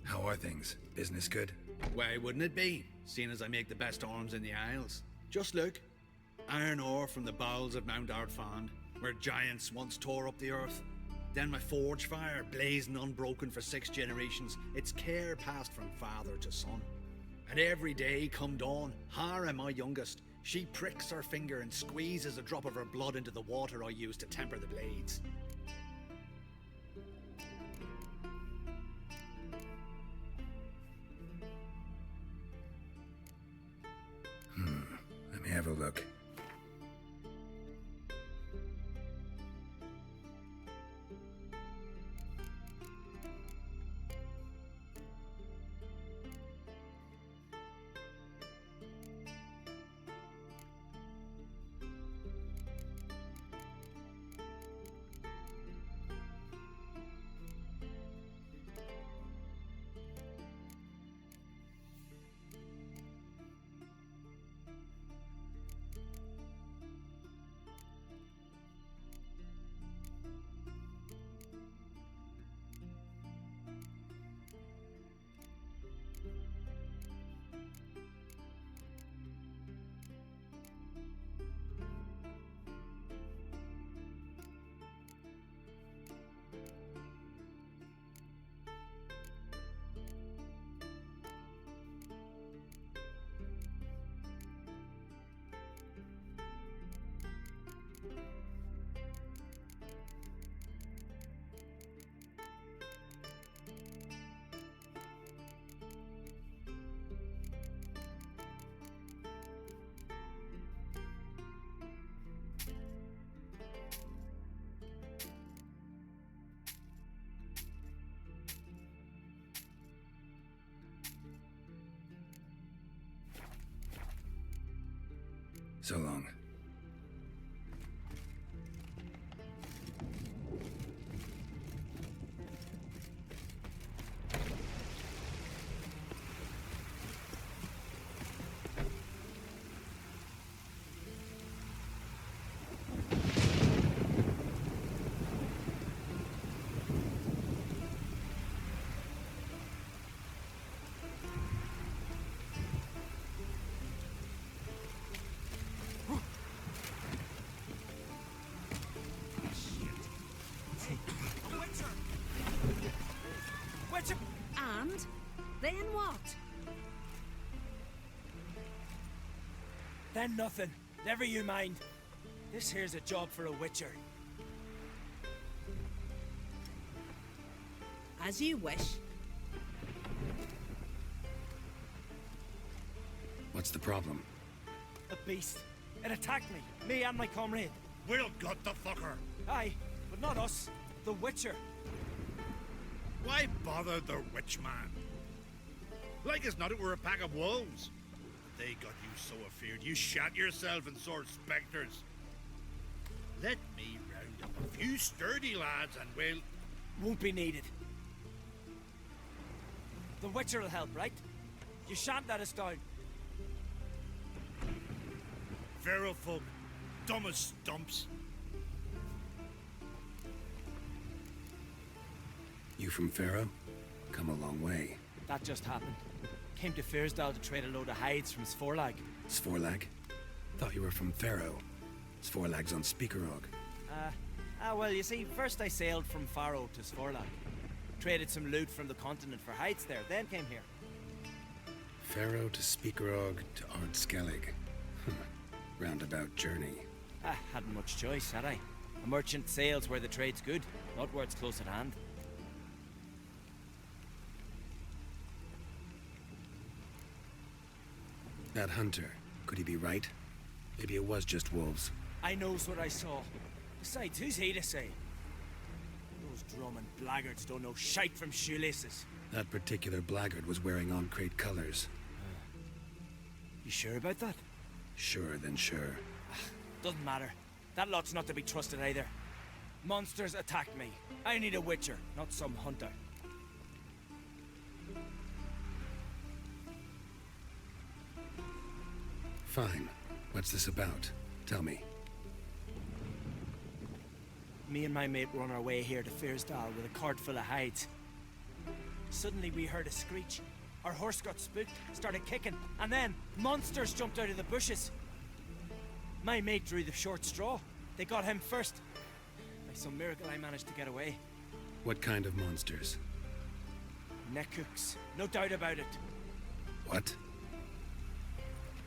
How are things? Business good? Why wouldn't it be, seeing as I make the best arms in the Isles? Just look. Iron ore from the bowels of Mount Ardfand, where giants once tore up the earth. Then my forge fire, blazing unbroken for 6 generations, its care passed from father to son. And every day come dawn, Hara, my youngest, she pricks her finger and squeezes a drop of her blood into the water I use to temper the blades. Let me have a look. So long. And then what? Then nothing. Never you mind. This here's a job for a witcher. As you wish. What's the problem? A beast. It attacked me and my comrade. We'll gut the fucker. Aye, but not us. The Witcher. Why bother the witch man? Like as not it were a pack of wolves. They got you so afeard you shat yourself and saw spectres. Let me round up a few sturdy lads and we'll... Won't be needed. The Witcher will help, right? You shan't let us down. Feral folk, dumb as stumps. You from Pharaoh? Come a long way. That just happened. Came to Fyrsdal to trade a load of hides from Svorlag. Svorlag? Thought you were from Pharaoh. Svorlag's on Speakerog. Well, you see, first I sailed from Faro to Svorlag. Traded some loot from the continent for hides there, then came here. Pharaoh to Speakerog to Ardskellig. Roundabout journey. Hadn't much choice, had I? A merchant sails where the trade's good, not where it's close at hand. That hunter, could he be right? Maybe it was just wolves. I knows what I saw. Besides, who's he to say? Those drumming blackguards don't know shite from shoelaces. That particular blackguard was wearing on-crate colors. You sure about that? Sure than sure. Doesn't matter. That lot's not to be trusted either. Monsters attacked me. I need a witcher, not some hunter. Fine. What's this about? Tell me. Me and my mate were on our way here to Fyrsdal with a cart full of hides. Suddenly we heard a screech. Our horse got spooked, started kicking, and then monsters jumped out of the bushes. My mate drew the short straw. They got him first. By some miracle I managed to get away. What kind of monsters? Neckhooks, no doubt about it. What?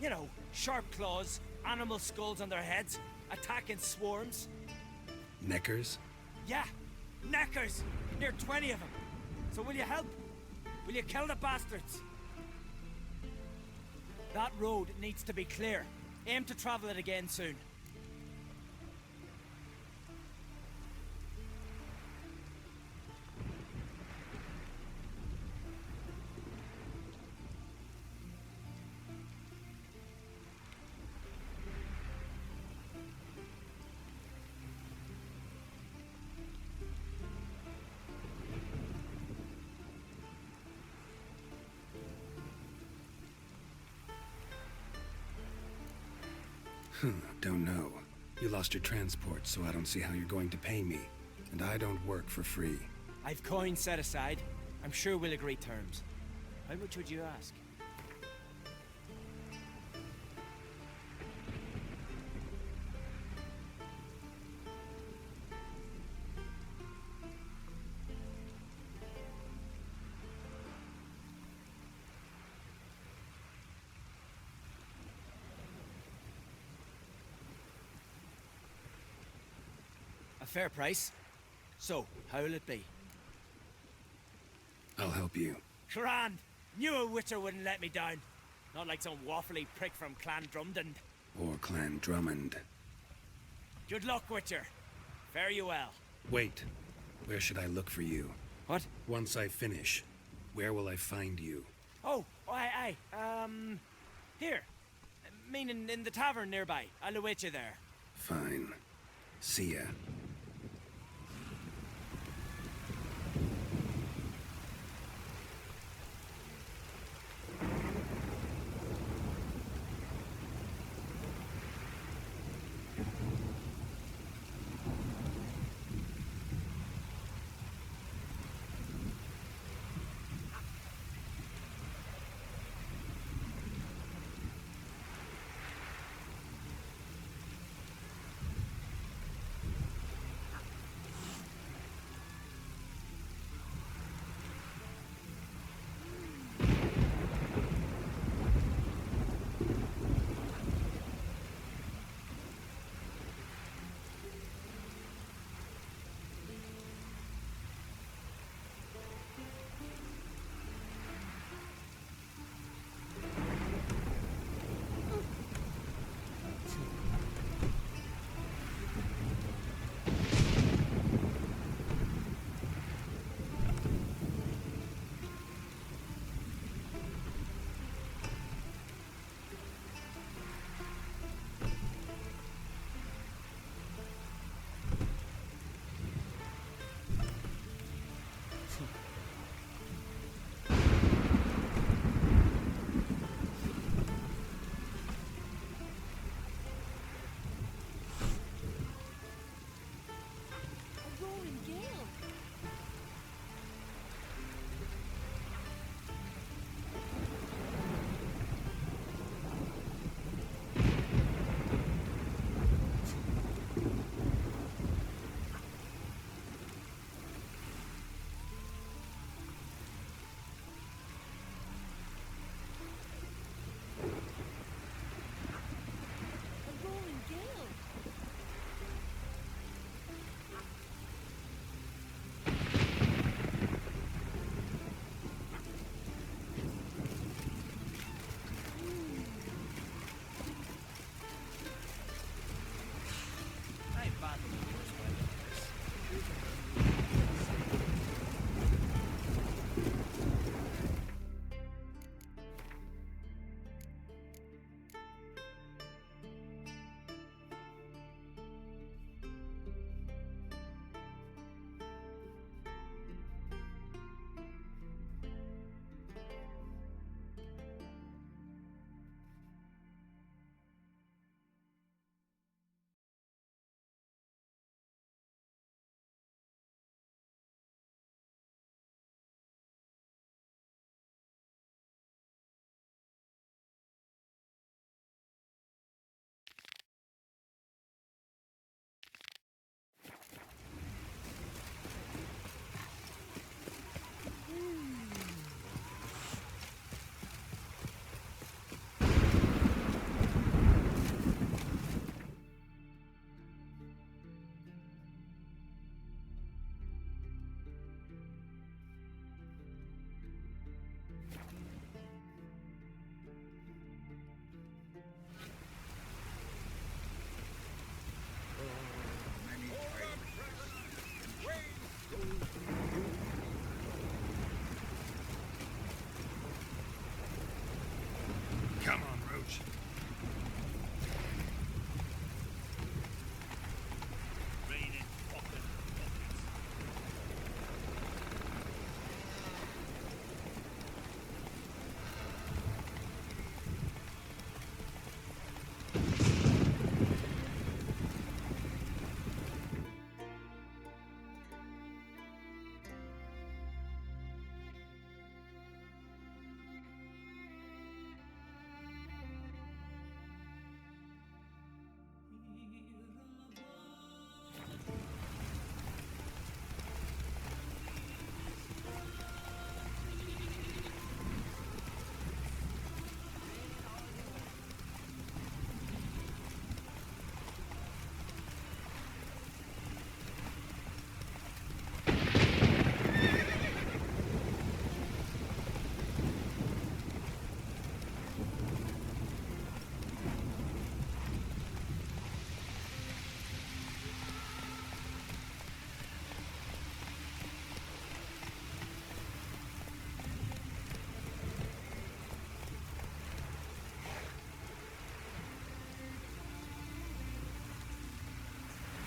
You know, sharp claws, animal skulls on their heads, attack in swarms. Neckers? Yeah, neckers! Near 20 of them. So will you help? Will you kill the bastards? That road needs to be clear. Aim to travel it again soon. Don't know. You lost your transport, so I don't see how you're going to pay me. And I don't work for free. I've coin set aside. I'm sure we'll agree terms. How much would you ask? A fair price. So, how will it be? I'll help you. Grand! Knew a Witcher wouldn't let me down. Not like some waffly prick from Clan Drumdon. Or Clan Drummond. Good luck, Witcher. Fare you well. Wait. Where should I look for you? What? Once I finish, where will I find you? Oh, aye. Here. Meaning in the tavern nearby. I'll await you there. Fine. See ya.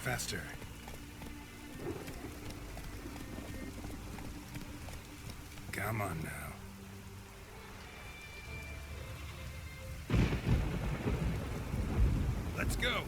Faster. Come on now. Let's go.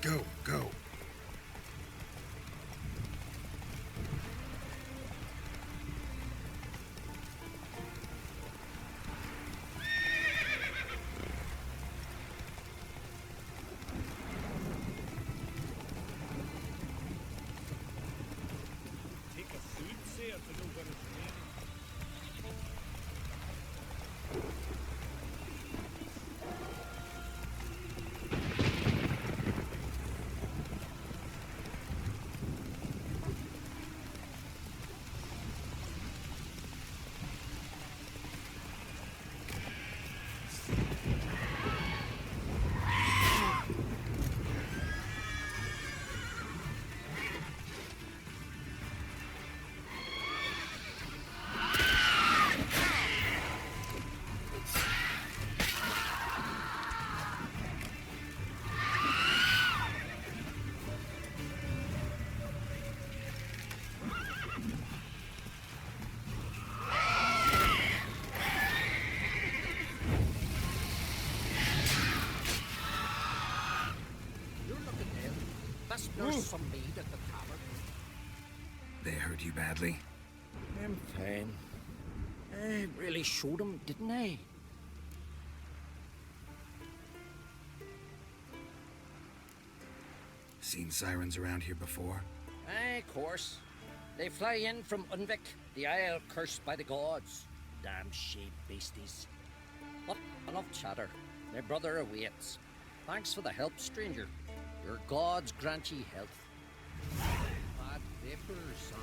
Go, go. Take a food sair to know when it's raining. There's some meat at the tavern. They hurt you badly? I'm fine. I really showed him, didn't I? Seen sirens around here before? Aye, of course. They fly in from Unvik, the isle cursed by the gods. Damn sheep beasties. But enough chatter. My brother awaits. Thanks for the help, stranger. Your gods grant ye health. Bad vapors, son.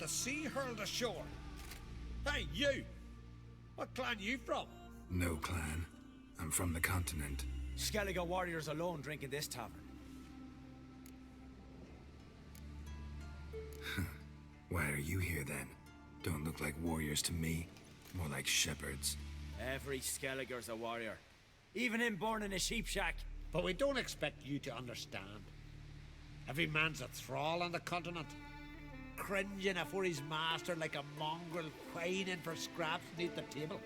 the sea hurled ashore. Hey, you! What clan you from? No clan. I'm from the continent. Skellige warriors alone drink in this tavern. Why are you here then? Don't look like warriors to me. More like shepherds. Every Skellige's a warrior. Even him born in a sheep shack. But we don't expect you to understand. Every man's a thrall on the continent, cringing afore his master like a mongrel whining for scraps beneath the table.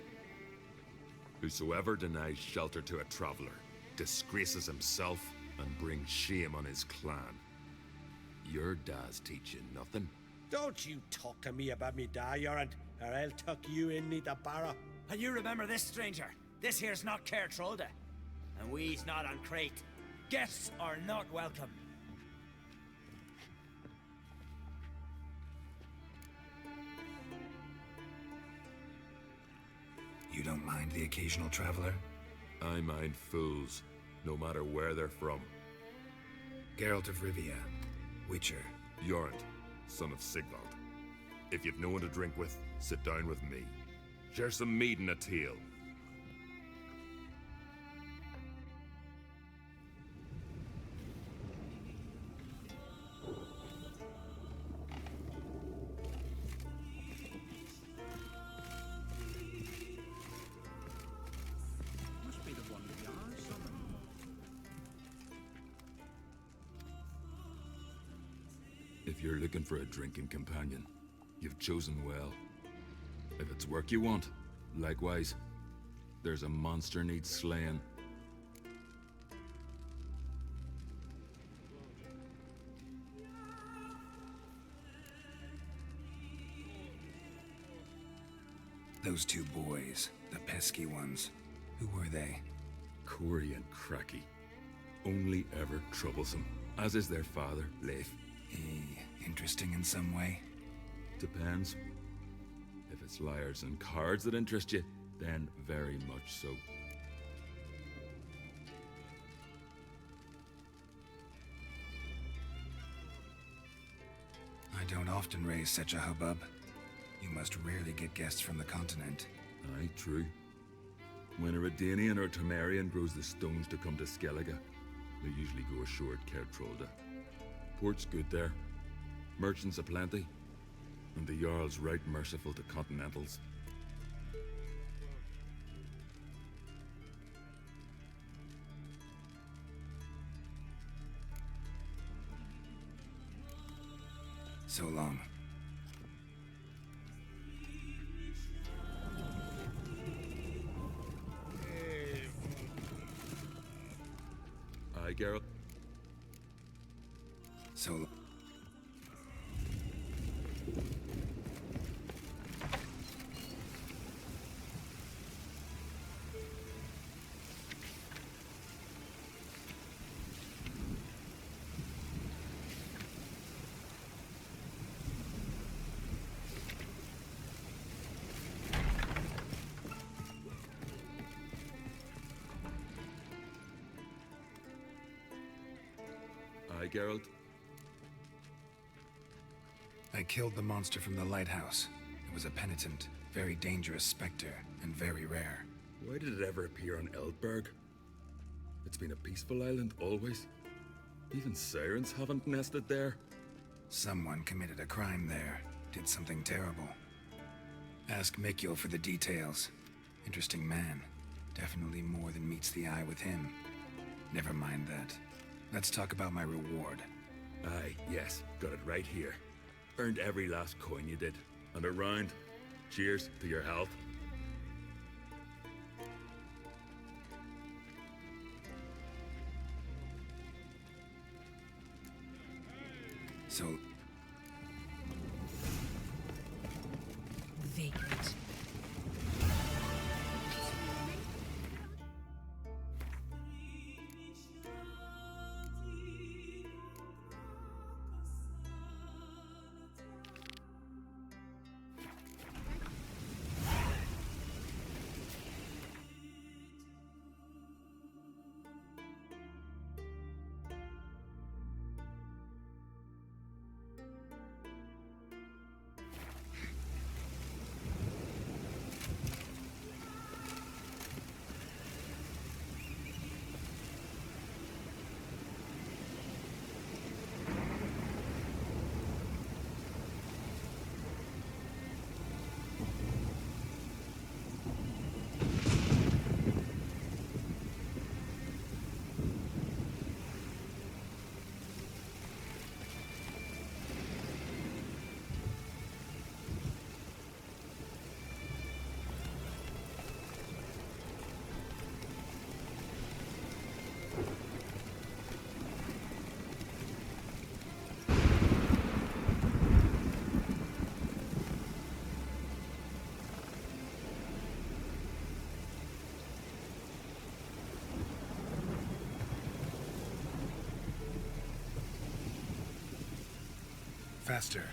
Whosoever denies shelter to a traveler disgraces himself and brings shame on his clan. Your da's teach you nothing. Don't you talk to me about me da, Yorant, or I'll tuck you in neath the barrow. And you remember this, stranger. This here's not Caer Trolda. And we's not on Crete. Guests are not welcome. You don't mind the occasional traveler? I mind fools, no matter where they're from. Geralt of Rivia, Witcher. Yorant, son of Sigvald. If you've no one to drink with, sit down with me. Share some mead and a tale. Must be the one we are, someone. If you're looking for a drinking companion, you've chosen well. If it's work you want, likewise, there's a monster needs slaying. Those two boys, the pesky ones, who were they? Corey and Cracky. Only ever troublesome, as is their father, Leif. Interesting in some way? Depends. If it's liars and cards that interest you, then very much so. I don't often raise such a hubbub. You must rarely get guests from the continent. Aye, true. When a Redanian or Temerian grows the stones to come to Skellige, they usually go ashore at Caer Trolda. Port's good there. Merchants aplenty. And the Jarl's right merciful to continentals. So long. Aye, Geralt. So long. Aye, Geralt. I killed the monster from the lighthouse. It was a penitent, very dangerous specter, and very rare. Why did it ever appear on Eldberg? It's been a peaceful island, always. Even sirens haven't nested there. Someone committed a crime there. Did something terrible. Ask Mikkel for the details. Interesting man. Definitely more than meets the eye with him. Never mind that. Let's talk about my reward. Aye, yes. Got it right here. Earned every last coin you did. And a round. Cheers to your health. So... Vagrant. Faster.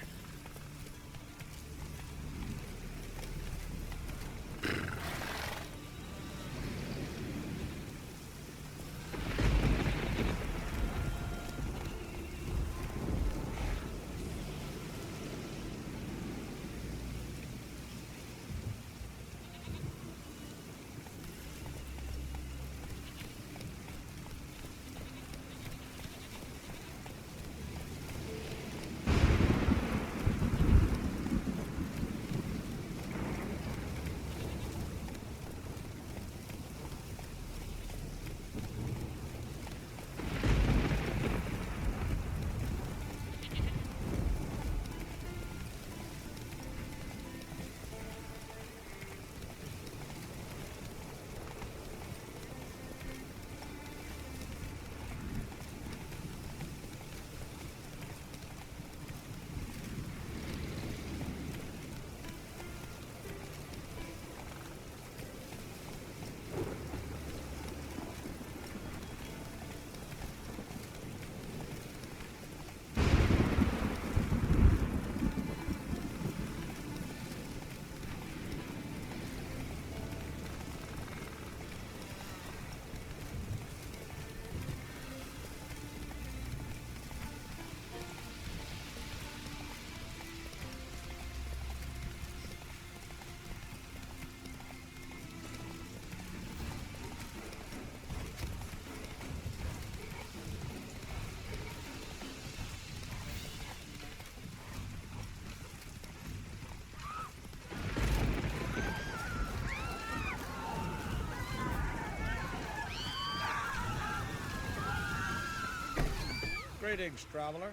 Greetings, traveler.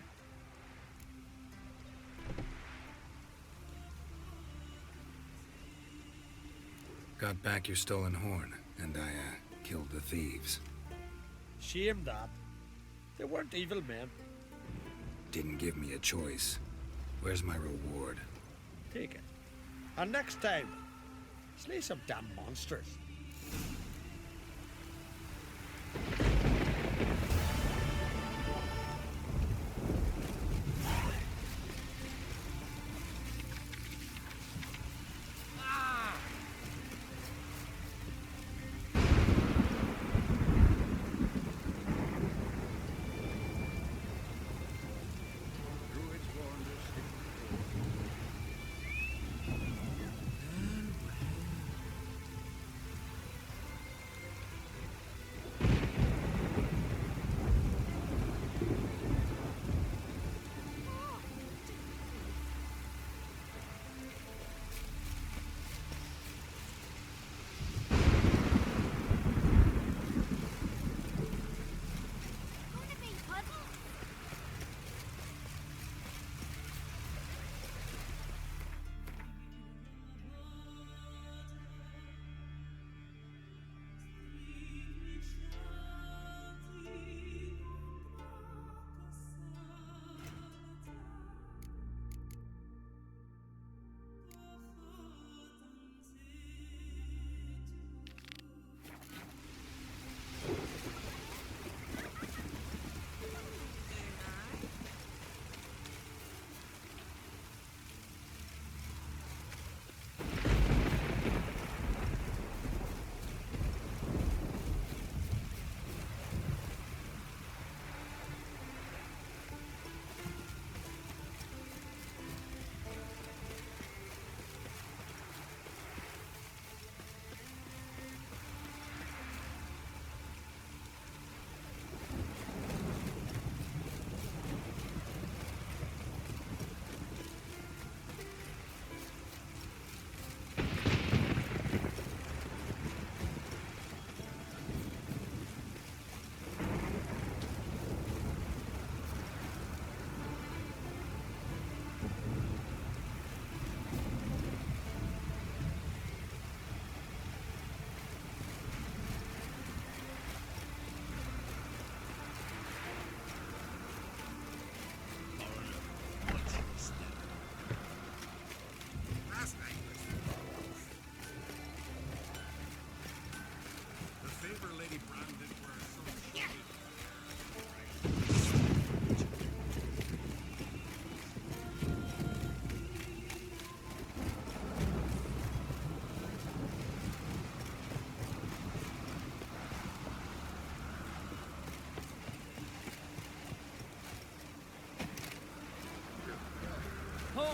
Got back your stolen horn, and I, killed the thieves. Shame that. They weren't evil men. Didn't give me a choice. Where's my reward? Take it. And next time, slay some damn monsters.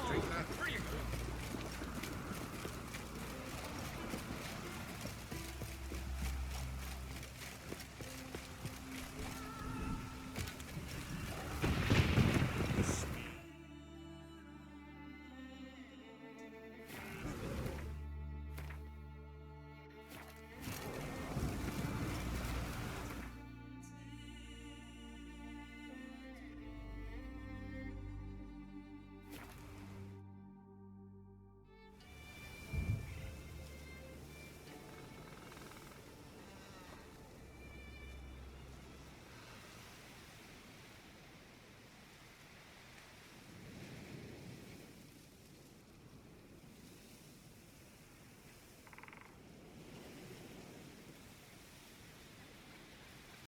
Straight, lad.